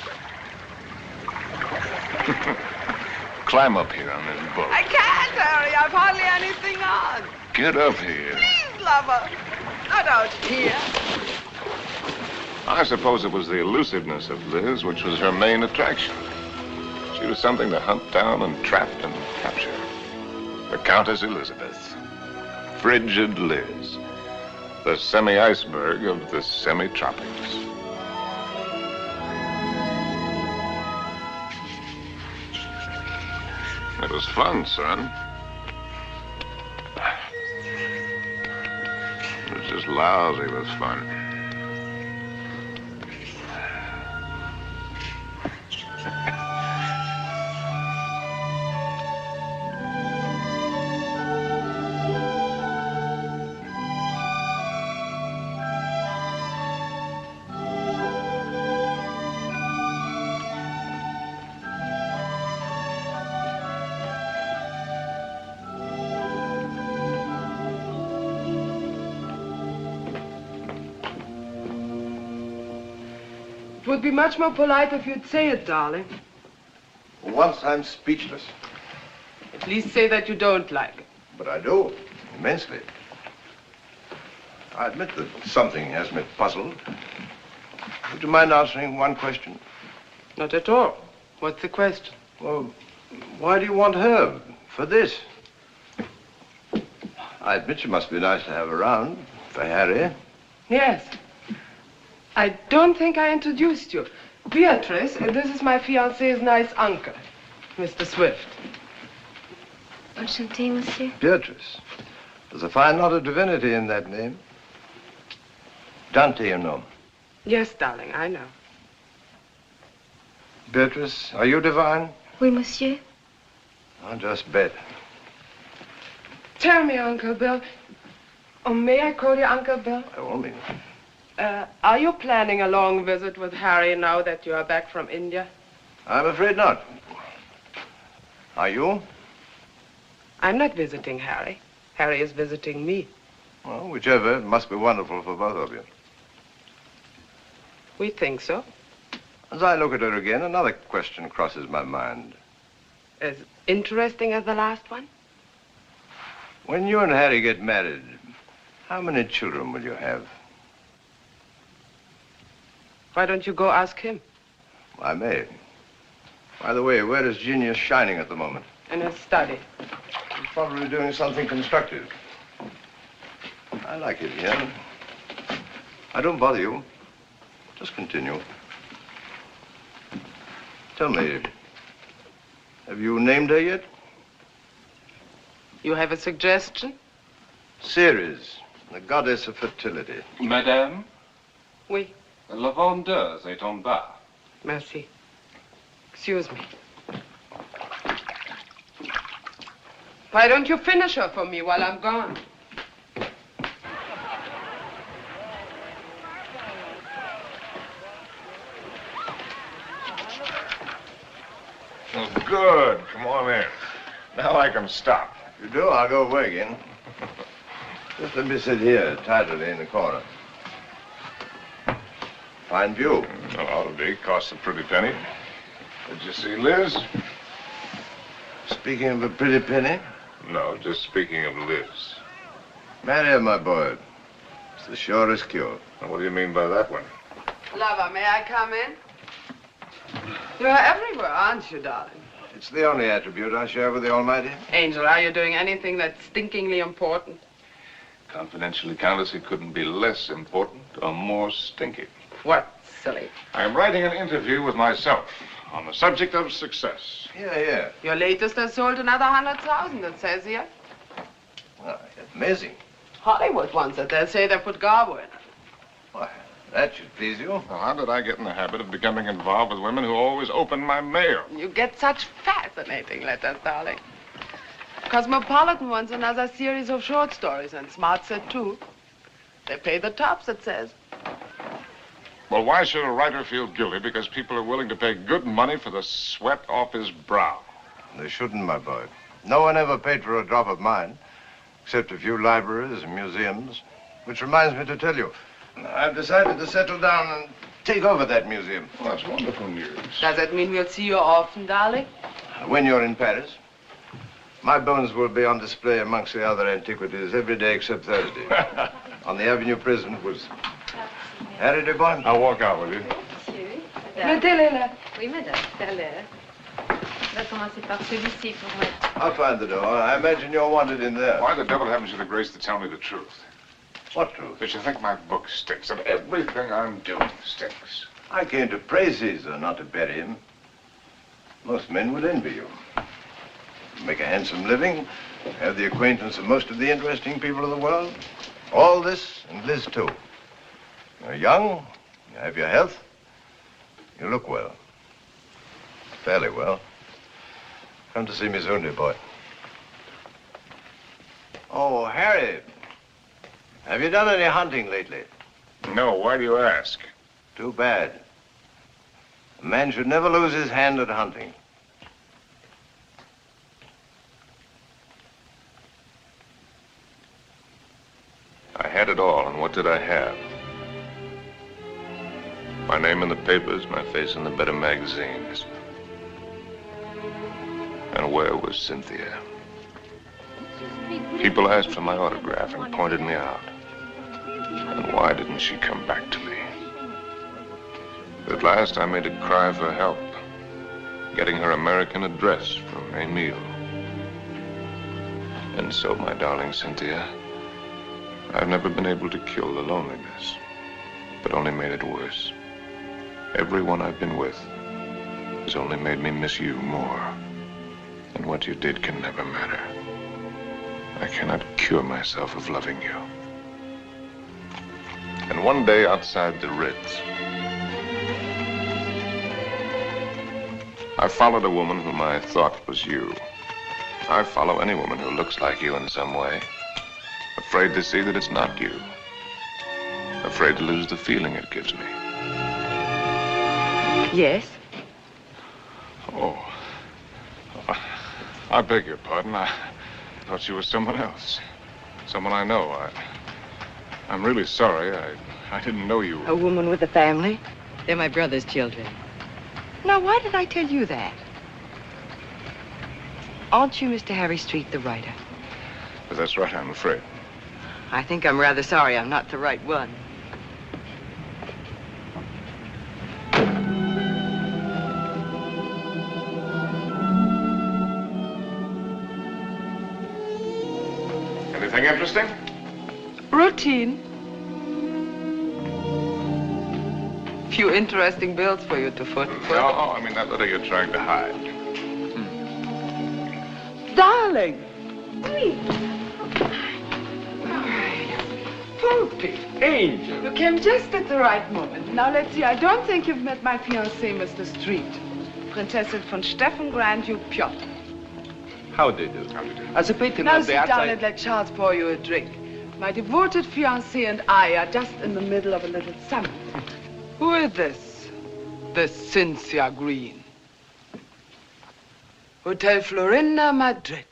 Climb up here on this boat.
I can't, Harry. I've hardly anything on.
Get up here.
Please, lover. Not out here.
I suppose it was the elusiveness of Liz which was her main attraction. She was something to hunt down and trap and capture. The Countess Elizabeth. Frigid Liz. The semi-iceberg of the semi-tropics. It was fun, son. It was just lousy with fun.
would be much more polite if you'd say it, darling.
Once I'm speechless.
At least say that you don't like it.
But I do, immensely. I admit that something has me puzzled. Would you mind answering one question?
Not at all. What's the question?
Well, why do you want her for this? I admit she must be nice to have around for Harry.
Yes. I don't think I introduced you. Beatrice, this is my fiancé's nice uncle, Mr. Swift.
Enchanté, monsieur.
Beatrice. There's a fine lot of divinity in that name. Dante, you know.
Yes, darling, I know.
Beatrice, are you divine?
Oui, monsieur.
I'll just bet.
Tell me, Uncle Bill. Oh, may I call you Uncle Bill?
By all means.
Are you planning a long visit with Harry now that you are back from India?
I'm afraid not. Are you?
I'm not visiting Harry. Harry is visiting me.
Well, whichever, it must be wonderful for both of you.
We think so.
As I look at her again, another question crosses my mind.
As interesting as the last one?
When you and Harry get married, how many children will you have?
Why don't you go ask him?
I may. By the way, where is Genius shining at the moment?
In his study.
He's probably doing something constructive. I like it here. I don't bother you. Just continue. Tell me, have you named her yet?
You have a suggestion?
Ceres, the goddess of fertility.
Madame?
Oui.
La vendeuse est en bas.
Merci. Excuse me. Why don't you finish her for me while I'm gone?
Oh, good. Come on in. Now I can stop.
If you do, I'll go away again. Just let me sit here, tidily in the corner. Fine view.
Well, ought to be. Costs a pretty penny. Did you see Liz?
Speaking of a pretty penny?
No, just speaking of Liz.
Marry her, my boy. It's the surest cure.
Now, what do you mean by that one?
Lover, may I come in? You're everywhere, aren't you, darling?
It's the only attribute I share with the Almighty.
Angel, are you doing anything that's stinkingly important?
Confidentially, Countess, it couldn't be less important or more stinky.
What, silly?
I'm writing an interview with myself on the subject of success.
Yeah.
Your latest has sold another 100,000, it says here.
Oh, amazing.
Hollywood wants it. They'll say they put Garbo in it.
Why, that should please you.
Now, how did I get in the habit of becoming involved with women who always open my mail?
You get such fascinating letters, darling. Cosmopolitan wants another series of short stories, and Smart said too. They pay the tops, it says.
Well, why should a writer feel guilty because people are willing to pay good money for the sweat off his brow?
They shouldn't, my boy. No one ever paid for a drop of mine, except a few libraries and museums. Which reminds me to tell you, I've decided to settle down and take over that museum.
Well, that's wonderful news.
Does that mean we'll see you often, darling?
When you're in Paris, my bones will be on display amongst the other antiquities every day except Thursday. On the Avenue Prisonwood. Harry, dear boy.
I'll walk out with you.
Monsieur,
Mettez-les là.
Oui, madame, tout à l'heure. On va commencer par celui-ci pour moi.
I'll find the door. I imagine you're wanted in there.
Why the devil haven't you the grace to tell me the truth?
What truth?
That you think my book stinks, and everything I'm doing stinks.
I came to praise Caesar, not to bury him. Most men would envy you. You make a handsome living, have the acquaintance of most of the interesting people of the world. All this, and Liz too. You're young, you have your health, you look well. Fairly well. Come to see me soon, dear boy. Oh, Harry, have you done any hunting lately?
No, why do you ask?
Too bad. A man should never lose his hand at hunting.
I had it all, and what did I have? My name in the papers, my face in the better magazines. And where was Cynthia? People asked for my autograph and pointed me out. And why didn't she come back to me? At last, I made a cry for help, getting her American address from Emile. And so, my darling Cynthia, I've never been able to kill the loneliness, but only made it worse. Everyone I've been with has only made me miss you more. And what you did can never matter. I cannot cure myself of loving you. And one day outside the Ritz, I followed a woman whom I thought was you. I follow any woman who looks like you in some way. Afraid to see that it's not you. Afraid to lose the feeling it gives me.
Yes?
Oh. I beg your pardon. I thought you were someone else. Someone I know. I'm really sorry. I didn't know you were.
A woman with a family. They're my brother's children. Now, why did I tell you that? Aren't you Mr. Harry Street, the writer?
But that's right, I'm afraid.
I think I'm rather sorry I'm not the right one.
Anything interesting?
Routine. Few interesting bills for you to foot.
No, I mean that letter you're trying to hide.
Darling. Poopy.
Angel.
You came just at the right moment. Now, let's see. I don't think you've met my fiancé, Mr. Street. Prinzessin von Steffen, Grand Duke Piotr.
How do you do? As a patron
Now
of
sit
the
down and let Charles pour you a drink. My devoted fiancé and I are just in the middle of a little summit. Who is this? This Cynthia Green. Hotel Florinda, Madrid.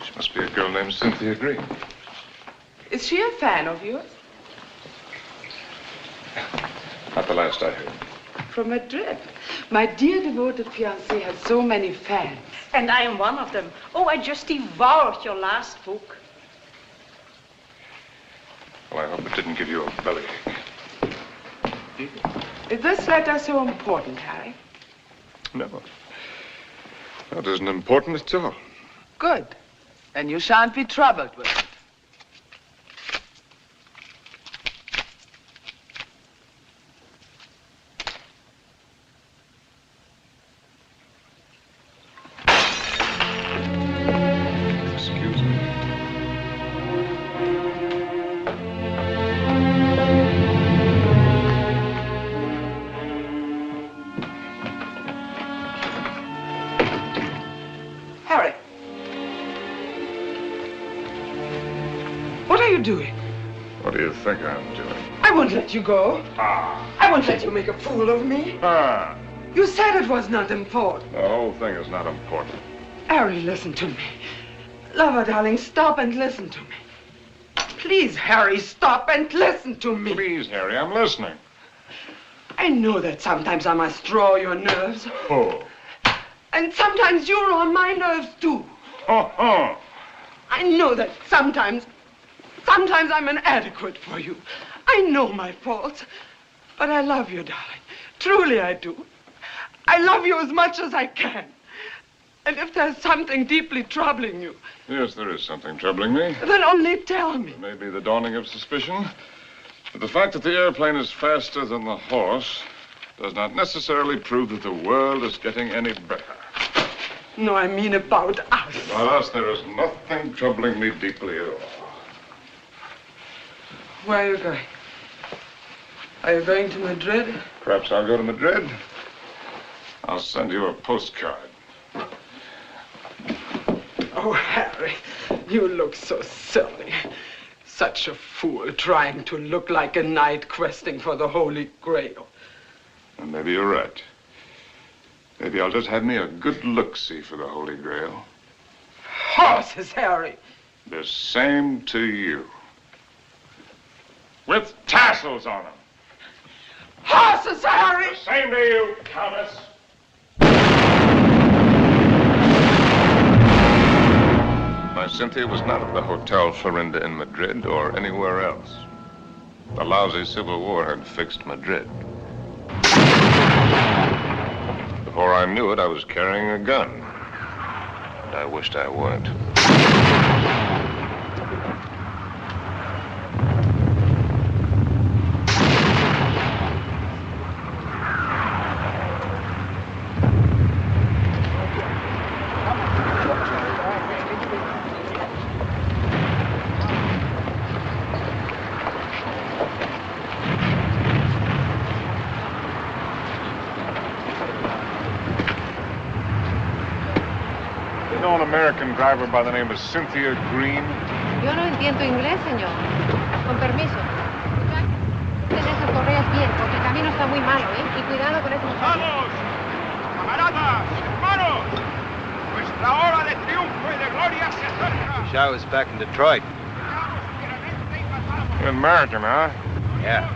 She must be a girl named Cynthia Green.
Is she a fan of yours?
Not the last I heard.
From Madrid. My dear devoted fiancé has so many fans.
And I am one of them. Oh, I just devoured your last book.
Well, I hope it didn't give you a bellyache.
Is this letter so important, Harry?
No. That isn't important at all.
Good. Then you shan't be troubled with it.
Excuse me.
Harry. What are you doing?
What do you think I'm doing?
I won't let you go.
Ah.
I won't let you make a fool of me.
Ah.
You said it was not important.
The whole thing is not important.
Harry, listen to me. Lover, darling, stop and listen to me. Please, Harry, stop and listen to me.
Please, Harry, I'm listening.
I know that sometimes I must draw your nerves.
Oh.
And sometimes you're on my nerves, too.
Oh.
I know that sometimes I'm inadequate for you. I know my faults. But I love you, darling. Truly I do. I love you as much as I can. And if there's something deeply troubling you...
Yes, there is something troubling me.
Then only tell me.
It may be the dawning of suspicion. But the fact that the airplane is faster than the horse does not necessarily prove that the world is getting any better.
No, I mean about us.
About us, there is nothing troubling me deeply at all.
Where are you going? Are you going to Madrid?
Perhaps I'll go to Madrid. I'll send you a postcard.
Oh, Harry, you look so silly. Such a fool trying to look like a knight questing for the Holy Grail.
And maybe you're right. Maybe I'll just have me a good look-see for the Holy Grail.
Horses, Harry.
The same to you. with tassels on them.
Horses, Harry!
Same to you, Countess. My Cynthia was not at the Hotel Florinda in Madrid or anywhere else. The lousy Civil War had fixed Madrid. Before I knew it, I was carrying a gun. And I wished I weren't. An American driver by the name of Cynthia Green.
Yo no entiendo inglés, señor. Con permiso. Ten esas correas bien, porque el camino está muy malo, ¿eh? Y cuidado con esos...
¡Vamos! ¡Camaradas! ¡Hermanos! Nuestra hora de triunfo y de gloria se acerca.
Wish I was back in Detroit.
You're American, huh?
Yeah.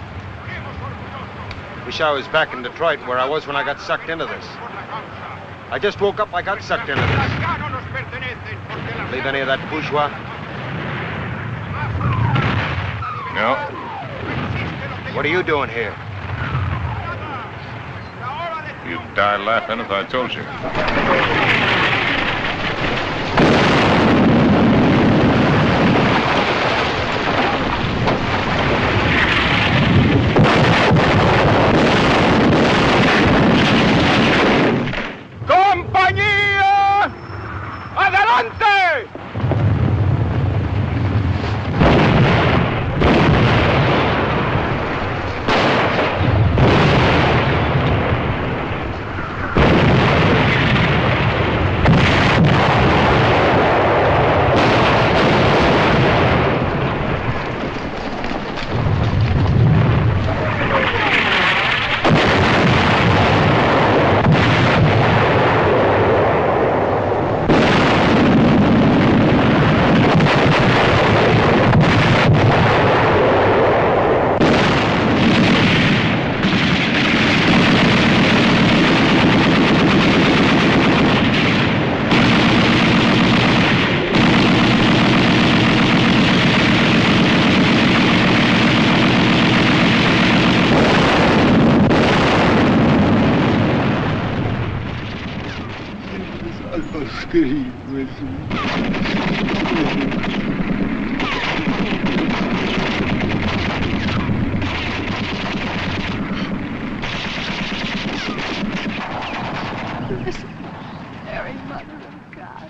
Wish I was back in Detroit where I was when I got sucked into this. I just woke up, I got sucked into this. Believe any of that bourgeois?
No.
What are you doing here?
You'd die laughing if I told you.
¡Compañía! ¡Adelante!
Mary, Mother of God.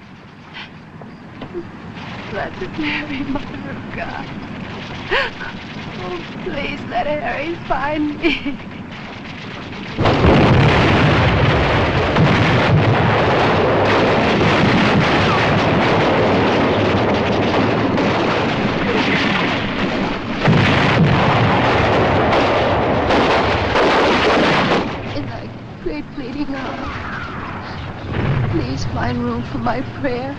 Blessed Mary, Mother of God. Oh, please let Harry find me. In thy great pleading hour, please find room for my prayer.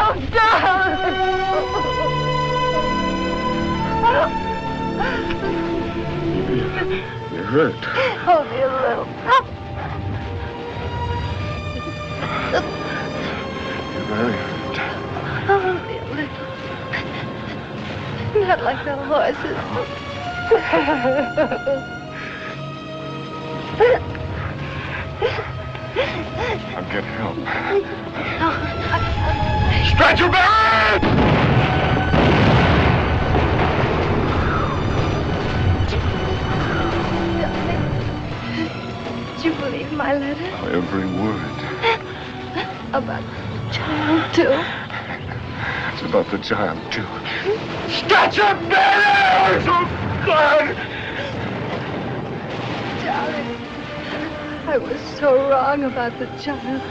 Oh, darling!
You're hurt.
Only a little.
You're very hurt.
Only a little. Not like the horses.
I'll get help.
Stretcher bearer!
Did you believe my letter?
Every word.
About the child, too?
It's about the child, too.
Stretcher bearer! Oh, God!
Darling, I was so wrong about the child.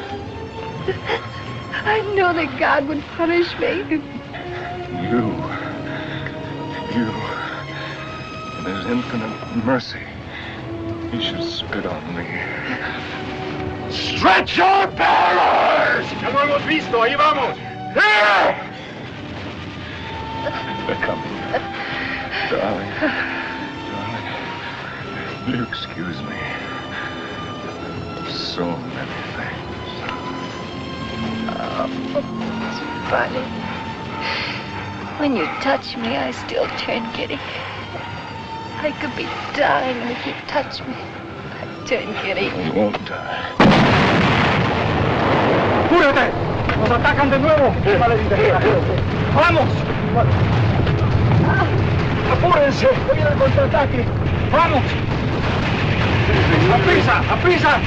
I knew that God would punish me.
You. In His infinite mercy, He should spit on me.
Stretch your bearers! Ya lo hemos visto, ahí vamos. Here!
They're coming. Darling. Will you excuse me? So many things.
Oh, it's funny. When you touch me, I still turn giddy. I could be dying, and if you touch me, I turn giddy.
You won't die.
¡Apúrate! ¡Nos atacan de nuevo! ¡Vamos! ¡Apúrense! ¡Voy al contraataque! ¡Vamos! ¡A prisa! ¡A prisa!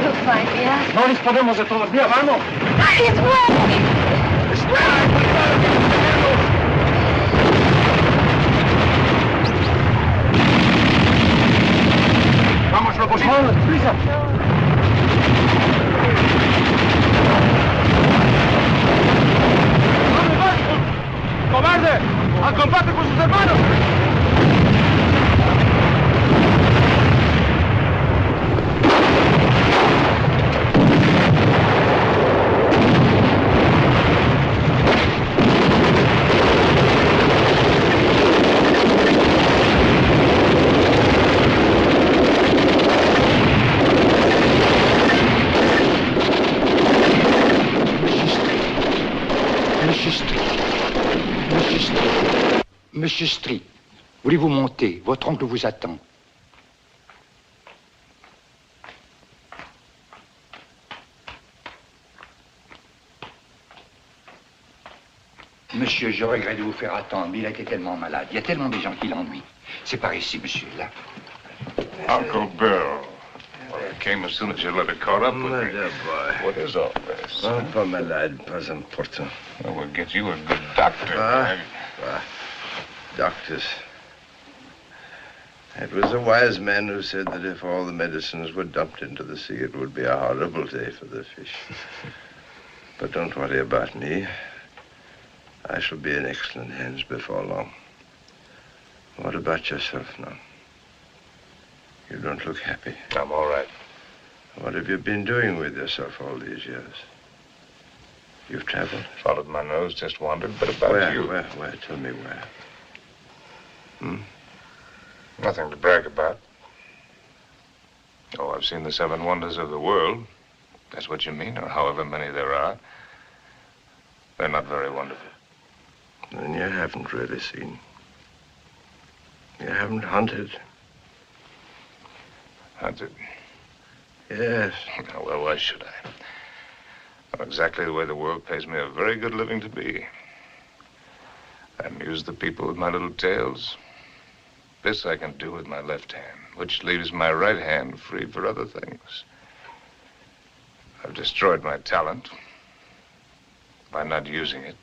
You'll find me out.
No disponemos de todo el día, vamos.
It's working!
Vamos, lo posible. ¡Vamos, prisa! ¡Cobarde! ¡Al combate con sus hermanos!
Monsieur Street, voulez-vous monter? Votre oncle vous attend. Monsieur, je regrette de vous faire attendre, mais il a été tellement malade. Il y a tellement de gens qui l'ennuient. C'est par ici, monsieur, là.
Uncle Bill. Well, I came as soon as your letter caught up with me.
Dear boy.
What is all this?
Oh, pas malade, pas important.
Well, we'll get you a good doctor.
Doctors. It was a wise man who said that if all the medicines were dumped into the sea, it would be a horrible day for the fish. But don't worry about me. I shall be in excellent hands before long. What about yourself now? You don't look happy.
I'm all right.
What have you been doing with yourself all these years? You've traveled?
Followed my nose, just wandered, but about you.
Where? Tell me where.
Nothing to brag about. Oh, I've seen the 7 wonders of the world. That's what you mean, or however many there are. They're not very wonderful.
Then you haven't really seen. You haven't hunted.
Hunted?
Yes.
Oh, well, why should I? Well, exactly the way the world pays me a very good living to be. I amuse the people with my little tales. This I can do with my left hand, which leaves my right hand free for other things. I've destroyed my talent by not using it,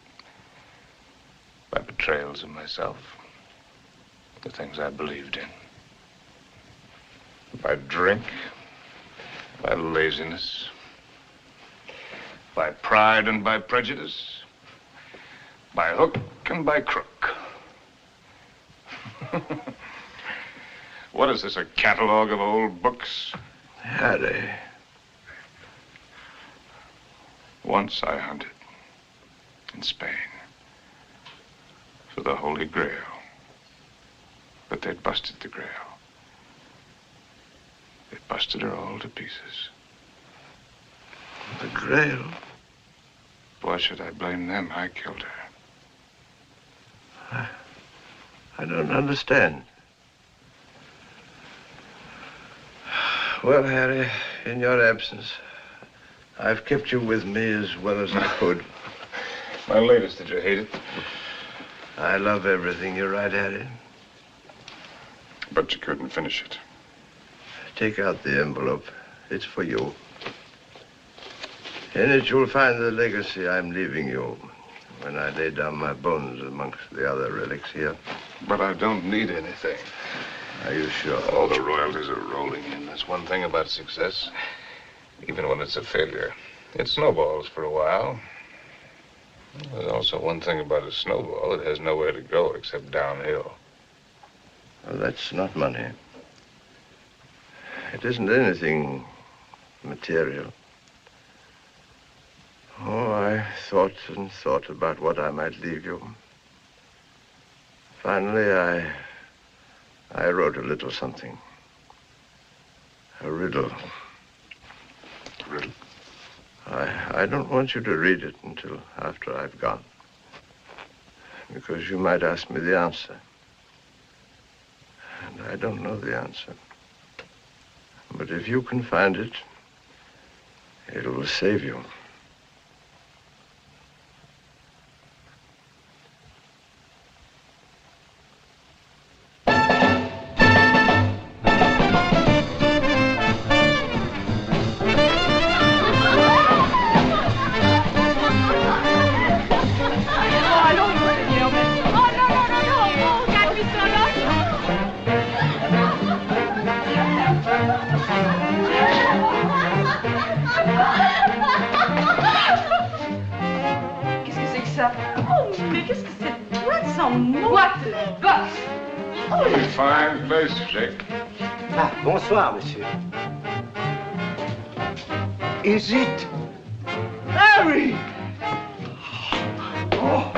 by betrayals of myself, the things I believed in, by drink, by laziness, by pride and by prejudice, by hook and by crook. What is this, a catalog of old books?
Harry.
Once I hunted in Spain for the Holy Grail, but they busted the Grail. They busted her all to pieces.
The Grail?
Why should I blame them? I killed her.
I don't understand. Well, Harry, in your absence, I've kept you with me as well as I could.
My latest, did you hate it?
I love everything you write, Harry.
But you couldn't finish it.
Take out the envelope. It's for you. In it, you'll find the legacy I'm leaving you when I lay down my bones amongst the other relics here.
But I don't need anything.
Are you sure?
All the royalties are rolling in. That's one thing about success. Even when it's a failure, it snowballs for a while. There's also one thing about a snowball. It has nowhere to go except downhill.
Well, that's not money. It isn't anything material. Oh, I thought and thought about what I might leave you. Finally, I wrote a little something. A riddle.
Riddle?
I don't want you to read it until after I've gone. Because you might ask me the answer. And I don't know the answer. But if you can find it, it will save you.
Fine place, Jake.
Ah, bonsoir, monsieur.
Is it Harry?
Oh,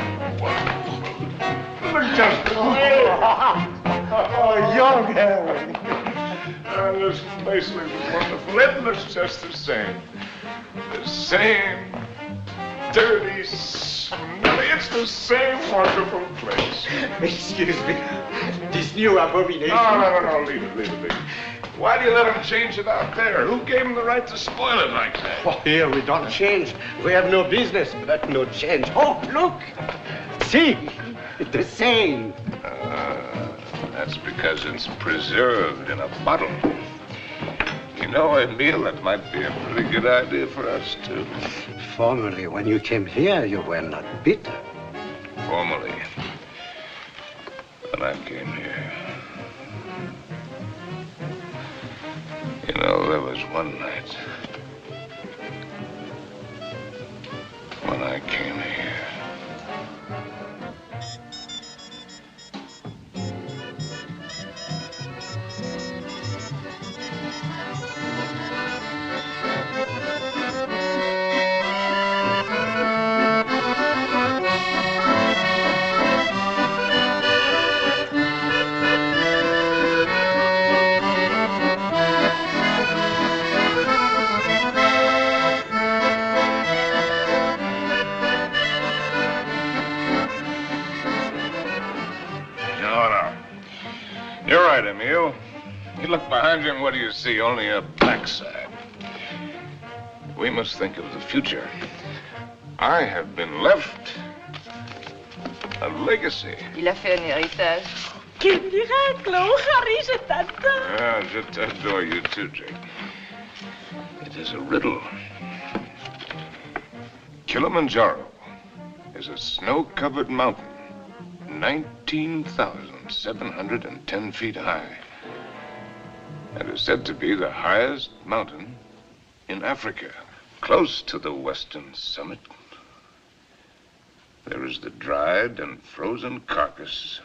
young Harry. This place looks wonderful. It looks just the same. The same dirty, smelly. It's the same wonderful place.
Excuse me. This new abomination.
No. Leave it. Why do you let him change it out there? Who gave him the right to spoil it like that?
Oh, here we don't change. We have no business, but no change. Oh, look. See, the same.
That's because it's preserved in a bottle. You know, Emile, that might be a pretty good idea for us, too.
Formerly, when you came here, you were not bitter.
Formerly, when I came here. You know, there was one night when I came here. You're right, Emile. You look behind you and what do you see? Only a backside. We must think of the future. I have been left a legacy.
Il a fait un héritage.
Quel miracle! Oh, Harry, je t'adore.
Yeah, je t'adore you too, Jake. It is a riddle. Kilimanjaro is a snow-covered mountain, 19,710 feet high. And is said to be the highest mountain in Africa. Close to the western summit, there is the dried and frozen carcass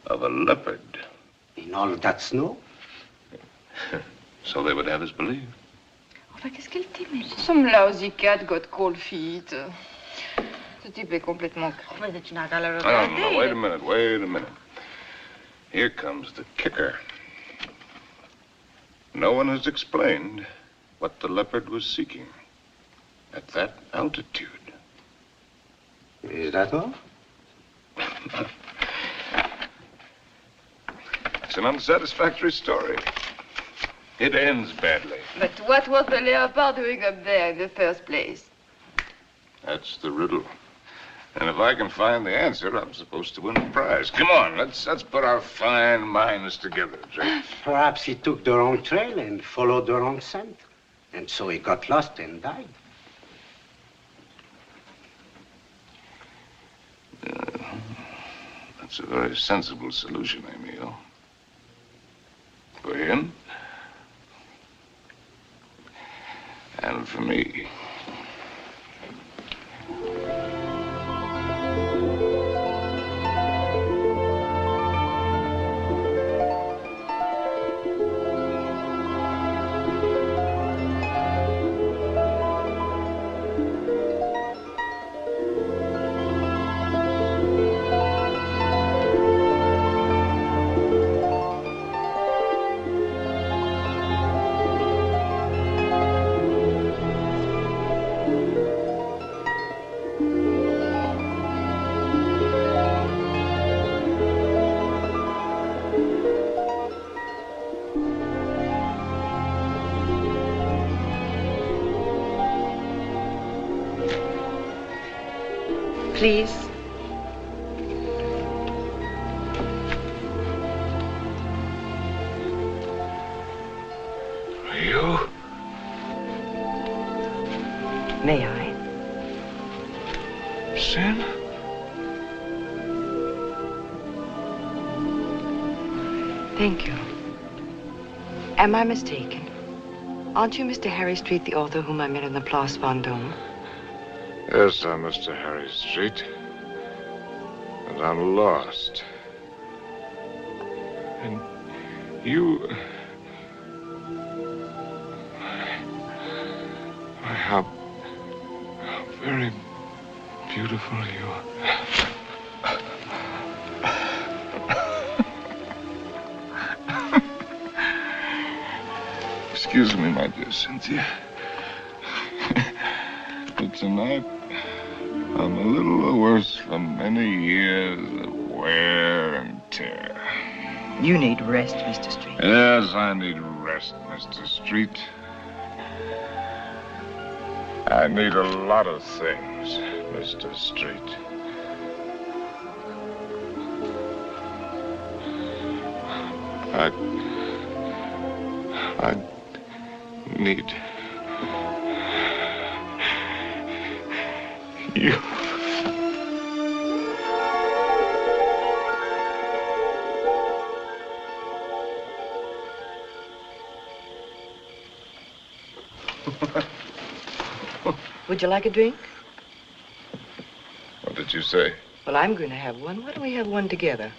of a leopard.
In all that snow?
So they would have us believe.
Enfin, qu'est-ce qu'elle t'aimait? Some lousy cat got cold feet. Ce type est complètement crevé. Tu n'as qu'à le regarder.
No, wait a minute. Here comes the kicker. No one has explained what the leopard was seeking at that altitude.
Is that all?
It's an unsatisfactory story. It ends badly.
But what was the leopard doing up there in the first place?
That's the riddle. And if I can find the answer, I'm supposed to win a prize. Come on, let's put our fine minds together, Jake.
Perhaps he took the wrong trail and followed the wrong scent. And so he got lost and died.
That's a very sensible solution, Emile. For him. And for me.
Please.
You?
May I?
Sin?
Thank you. Am I mistaken? Aren't you Mr. Harry Street, the author whom I met in the Place Vendôme?
Yes, I'm Mr. Harry Street. And I'm lost. And you... How very beautiful you are. Excuse me, my dear Cynthia. But tonight, I'm a little worse from many years of wear and tear.
You need rest, Mr. Street.
Yes, I need rest, Mr. Street. I need a lot of things, Mr. Street. I need you.
Would you like a drink?
What did you say?
Well, I'm going to have one. Why don't we have one together?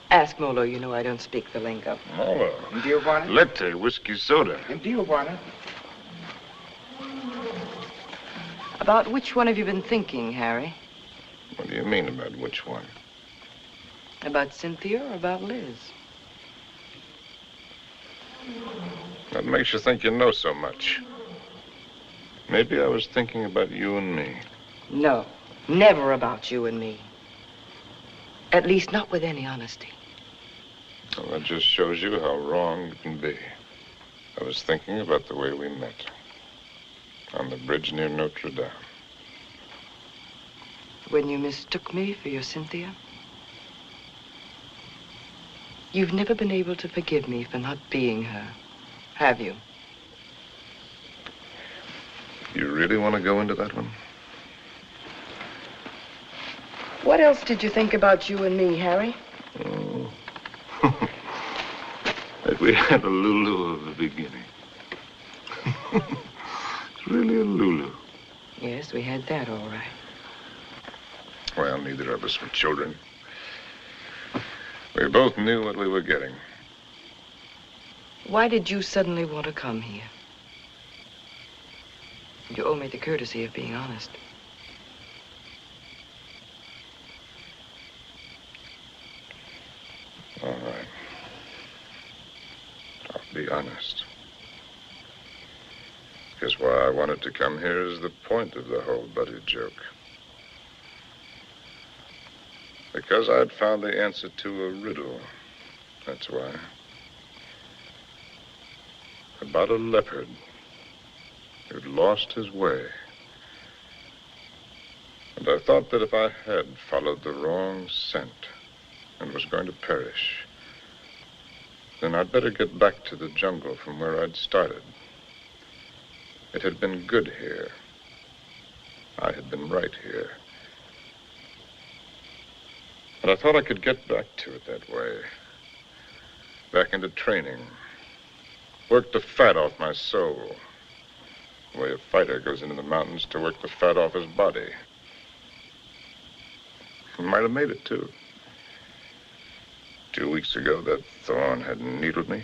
Ask Molo. You know I don't speak the lingo.
Molo.
Dio buona?
Latte, whiskey soda.
Dio buona?
About which one have you been thinking, Harry?
What do you mean about which one?
About Cynthia or about Liz?
What makes you think you know so much? Maybe I was thinking about you and me.
No, never about you and me. At least not with any honesty.
Well, that just shows you how wrong you can be. I was thinking about the way we met. On the bridge near Notre Dame.
When you mistook me for your Cynthia? You've never been able to forgive me for not being her, have you?
You really want to go into that one?
What else did you think about you and me, Harry?
Oh. That we had a Lulu of the beginning. It's really a Lulu.
Yes, we had that all right.
Well, neither of us were children. We both knew what we were getting.
Why did you suddenly want to come here? You owe me the courtesy of being honest.
All right. I'll be honest. Because why I wanted to come here is the point of the whole buddy joke. Because I'd found the answer to a riddle. That's why. About a leopard who'd lost his way. And I thought that if I had followed the wrong scent and was going to perish, then I'd better get back to the jungle from where I'd started. It had been good here. I had been right here. And I thought I could get back to it that way. Back into training. Work the fat off my soul. The way a fighter goes into the mountains to work the fat off his body. I might have made it, too. 2 weeks ago, that thorn had needled me.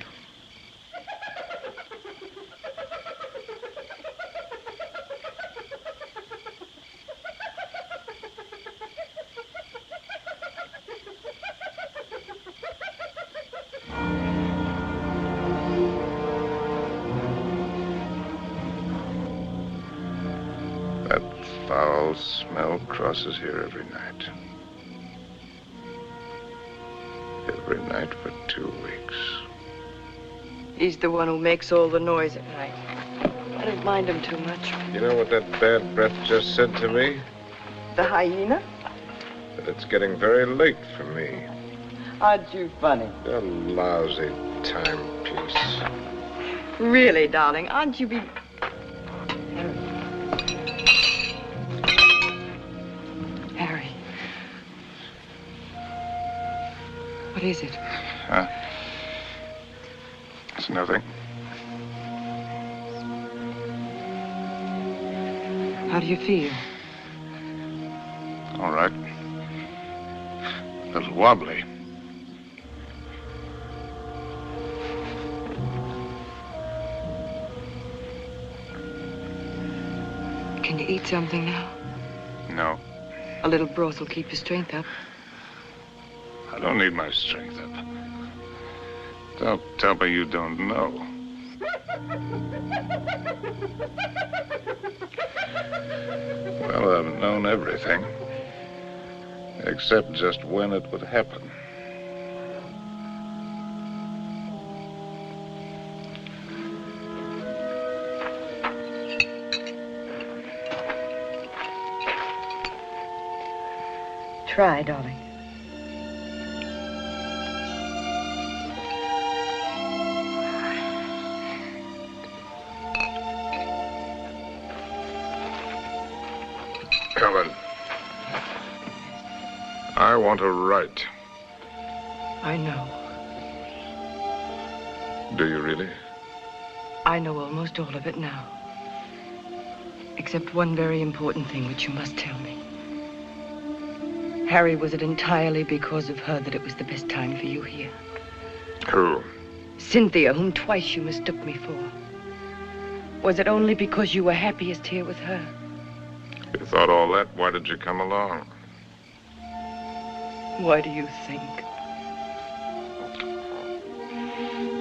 That foul smell crosses here every night. Every night for 2 weeks.
He's the one who makes all the noise at night. I don't mind him too much.
You know what that bad breath just said to me?
the hyena?
It's getting very late for me.
Aren't you funny?
A lousy timepiece.
Really, darling, aren't you Harry. What is it?
Huh? It's nothing.
How do you feel?
All right. A little wobbly.
Can you eat something now?
No,
A little broth will keep your strength up.
I don't need my strength up. Don't tell me you don't know. Well, I've known everything. Except just when it would happen.
Try, darling.
Helen, I want to write.
I know.
Do you really?
I know almost all of it now. Except one very important thing which you must tell me. Harry, was it entirely because of her that it was the best time for you here?
Who?
Cynthia, whom twice you mistook me for. Was it only because you were happiest here with her?
You thought all that? Why did you come along?
Why do you think?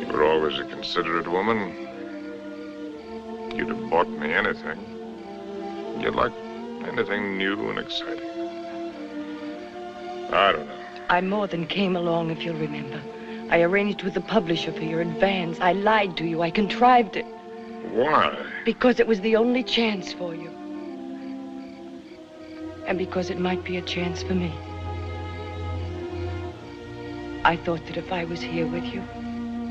You were always a considerate woman. You'd have bought me anything. You'd like anything new and exciting. I don't know.
I more than came along, if you'll remember. I arranged with the publisher for your advance. I lied to you. I contrived it.
Why?
Because it was the only chance for you. And because it might be a chance for me. I thought that if I was here with you,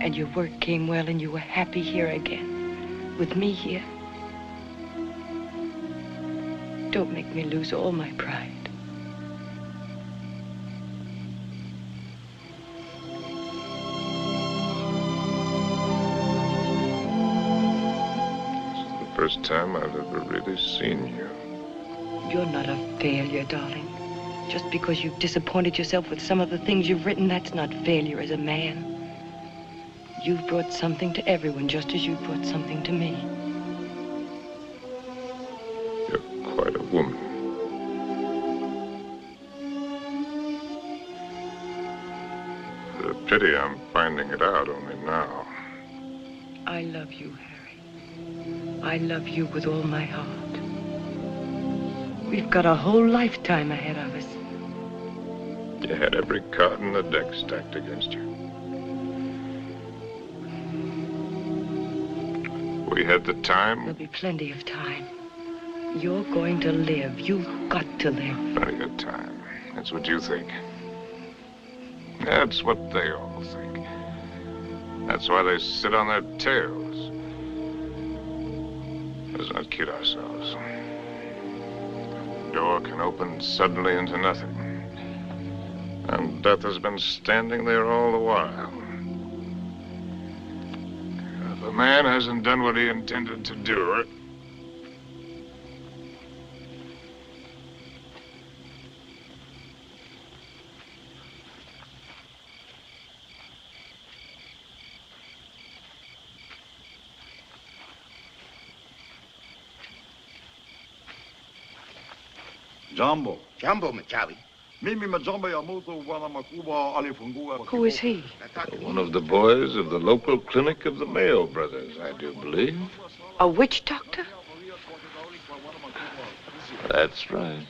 and your work came well, and you were happy here again, with me here, don't make me lose all my pride.
First time I've ever really seen you.
You're not a failure, darling. Just because you've disappointed yourself with some of the things you've written, that's not failure as a man. You've brought something to everyone, just as you've brought something to me.
You're quite a woman. It's a pity I'm finding it out only now.
I love you, Harry. I love you with all my heart. We've got a whole lifetime ahead of us.
You had every card in the deck stacked against you. We had the time.
There'll be plenty of time. You're going to live. You've got to live.
Plenty of time. That's what you think. That's what they all think. That's why they sit on their tails. Let's not kid ourselves. The door can open suddenly into nothing. And death has been standing there all the while. If a man hasn't done what he intended to do,
Jumbo.
Jumbo Machawi.
Who is he?
one of the boys of the local clinic of the Mayo brothers, I do believe.
A witch doctor?
That's right.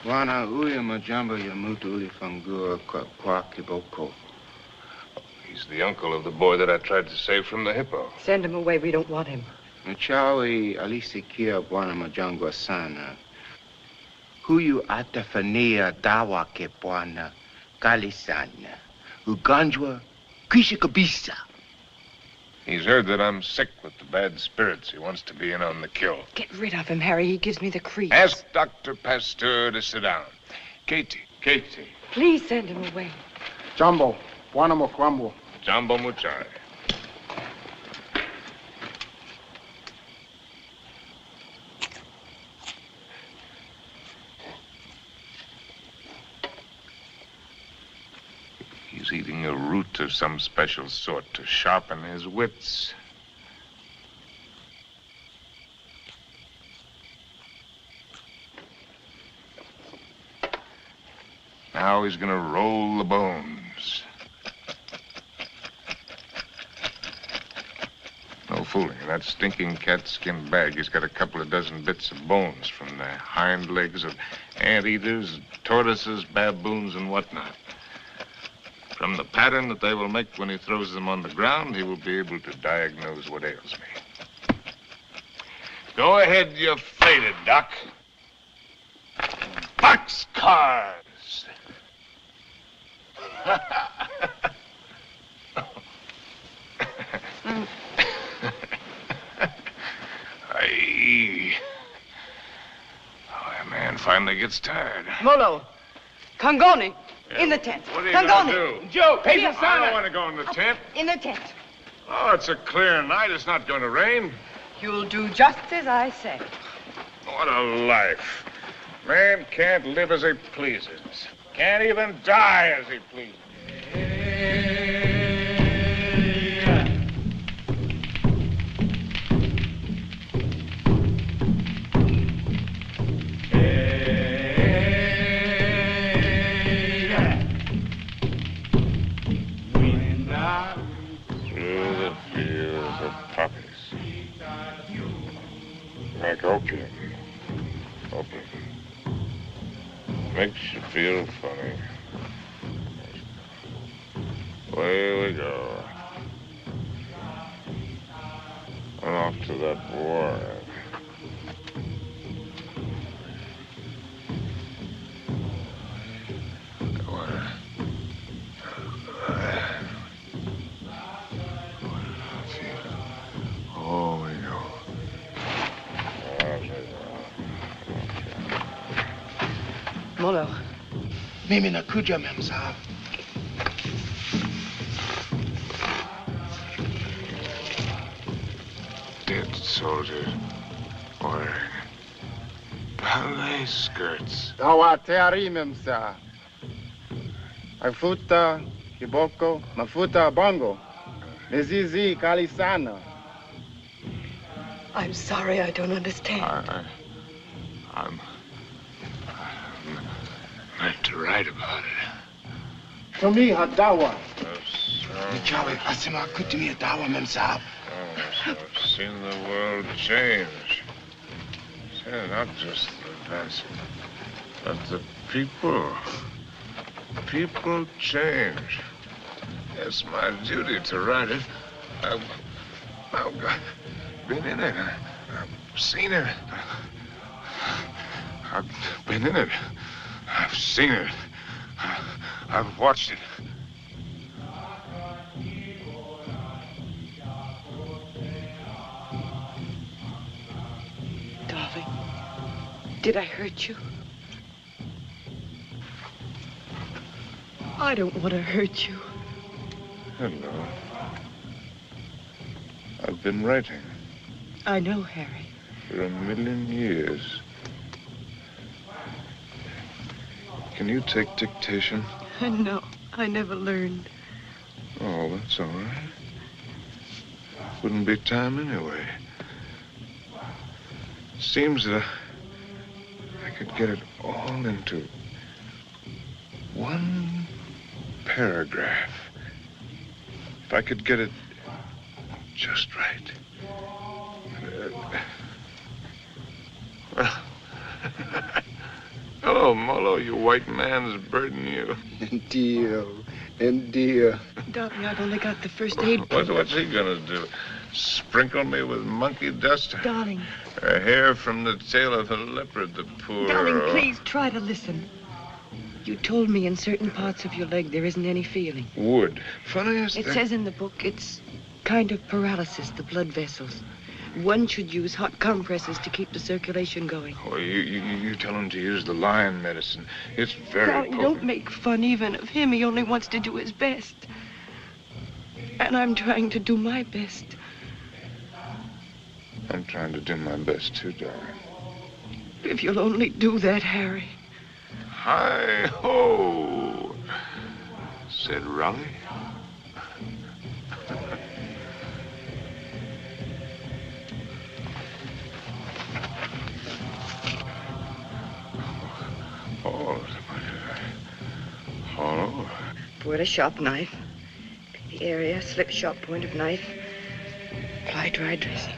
Wana uya majambo ya mutu uli fangua kwa kiboko.
He's the uncle of the boy that I tried to save from the hippo.
Send him away. We don't want him.
Mchawi alisikia Bwana Majangwa sana. Huyu atafania dawa ke Bwana kali sana. Ugonjwa kwisha kabisa.
He's heard that I'm sick with the bad spirits. He wants to be in on the kill.
Get rid of him, Harry. He gives me the creeps.
Ask Dr. Pasteur to sit down. Katie.
Please send him away.
Jumbo, Bwana Mokwambo.
Jumbo Muchai. He's eating a root of some special sort to sharpen his wits. Now he's gonna roll the bones. No fooling. In that stinking cat-skin bag, he's got a couple of dozen bits of bones from the hind legs of anteaters, tortoises, baboons, and whatnot. From the pattern that they will make when he throws them on the ground, he will be able to diagnose what ails me. Go ahead, you're faded, Doc. Boxcars! Aye. Oh, that man finally gets tired.
Molo, Kangoni, in the tent.
What are you
Kangoni.
gonna do?
Joe,
I don't want to go in the tent.
In the tent.
Oh, it's a clear night. It's not going to rain.
You'll do just as I say.
What a life. Man can't live as he pleases. Can't even die as he pleases. Through the fields of poppies. Like opium. Opium. Makes you feel funny. Away we go. And off to that war. Oh, we go.
Molo.
Mimi nakuja, Mem Sahib.
Dead soldiers wearing ballet skirts.
Dawa teari memsa. Mafuta kiboko, mafuta bongo. Mizizi kali sana.
I'm sorry, I don't understand.
I'm meant to write about it.
To me, hadawa.
Mchawi asema kutumia dawa, Mem Sahib.
I've seen the world change. Yeah, not just the past, but the people. People change. It's my duty to write it. I've been in it. I've seen it. I've been in it. I've seen it. I've watched it.
Darling, did I hurt you? I don't want to hurt you.
Hello. I've been writing
I know, Harry.
for 1,000,000 years. Can you take dictation?
No, I never learned.
Oh, that's all right. Wouldn't be time anyway. Seems that I could get it all into one paragraph. If I could get it just right. Well, hello, Molo, you white man's burden, you.
Dio,
And dear.
Darling, I've only got the first aid.
What's he gonna do? Sprinkle me with monkey dust?
Darling.
A hair from the tail of a leopard, the poor...
Darling, please try to listen. You told me in certain parts of your leg there isn't any feeling.
Wood. Funny as
It
that.
says in the book it's kind of paralysis, the blood vessels. One should use hot compresses to keep the circulation going.
Oh, you tell him to use the lion medicine. It's very
Darling,
potent.
don't make fun even of him. He only wants to do his best. And I'm trying to do my best.
I'm trying to do my best, too, darling.
If you'll only do that, Harry.
Hi-ho, said Raleigh. All over.
Pour a sharp knife. The area, slip sharp point of knife. Apply dry dressing.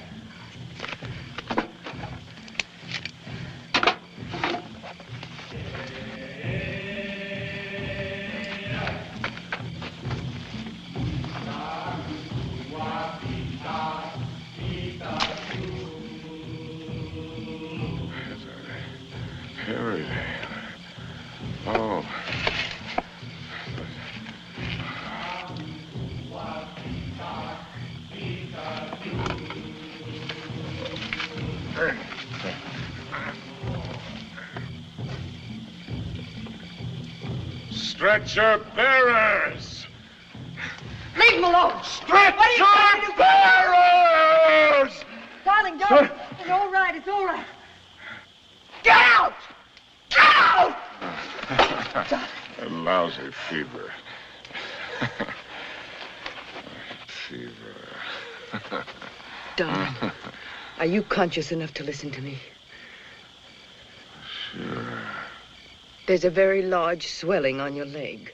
Harry. Oh. Stretcher bearers!
Leave him alone!
Stretcher bearers!
Darling, don't. It's all right. It's all right. Get out! Get out!
A lousy fever. Fever.
Darling, are you conscious enough to listen to me?
Sure.
There's a very large swelling on your leg.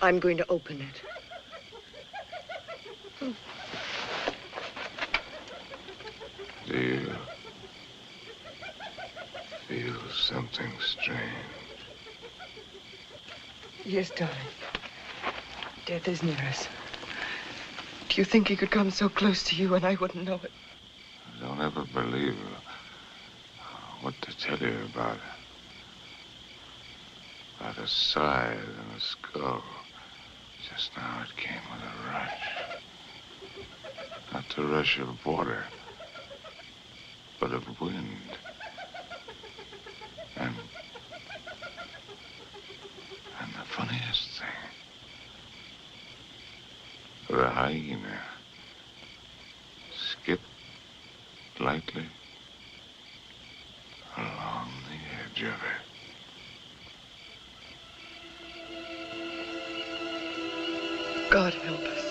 I'm going to open it.
Do you feel something strange?
Yes, darling. Death is near us. Do you think he could come so close to you and I wouldn't know it?
Don't ever believe what to tell you about it. About a scythe and a skull. Just now it came with a rush. Not the rush of water, but of wind. And the funniest thing, the hyena skipped lightly along the edge of it.
God help us.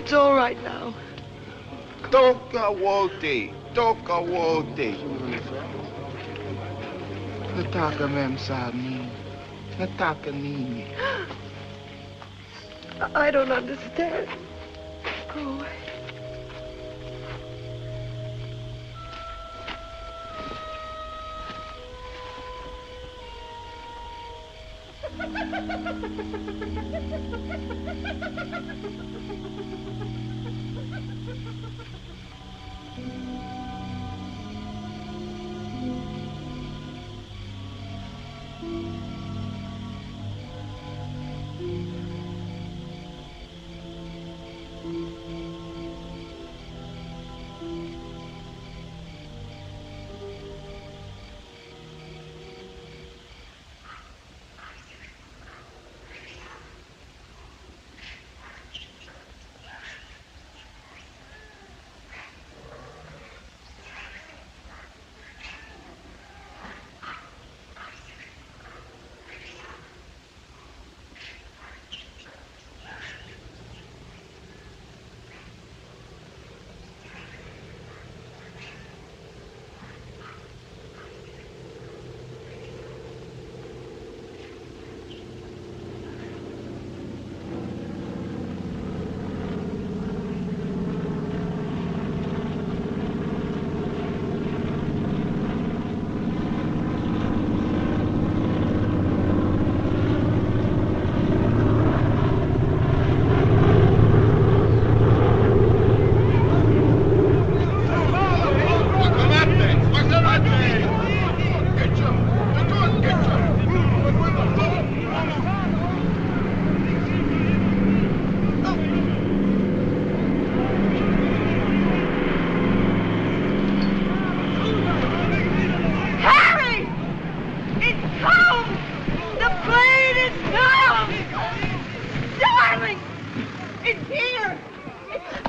It's all right now.
Toka wote. Nataka mem sa mi. Nataka nini.
I don't understand. Go away.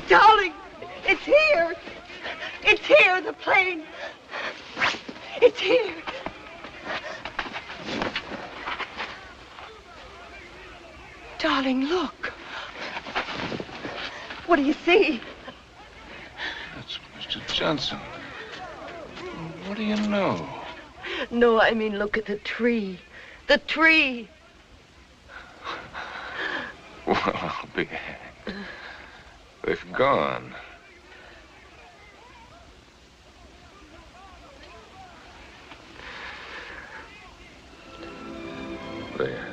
Darling, it's here. It's here, the plane. It's here. Darling, look. What do you see?
That's Mr. Johnson. What do you know?
No, I mean, look at the tree. The tree.
Well, I'll be hanged. They've gone. They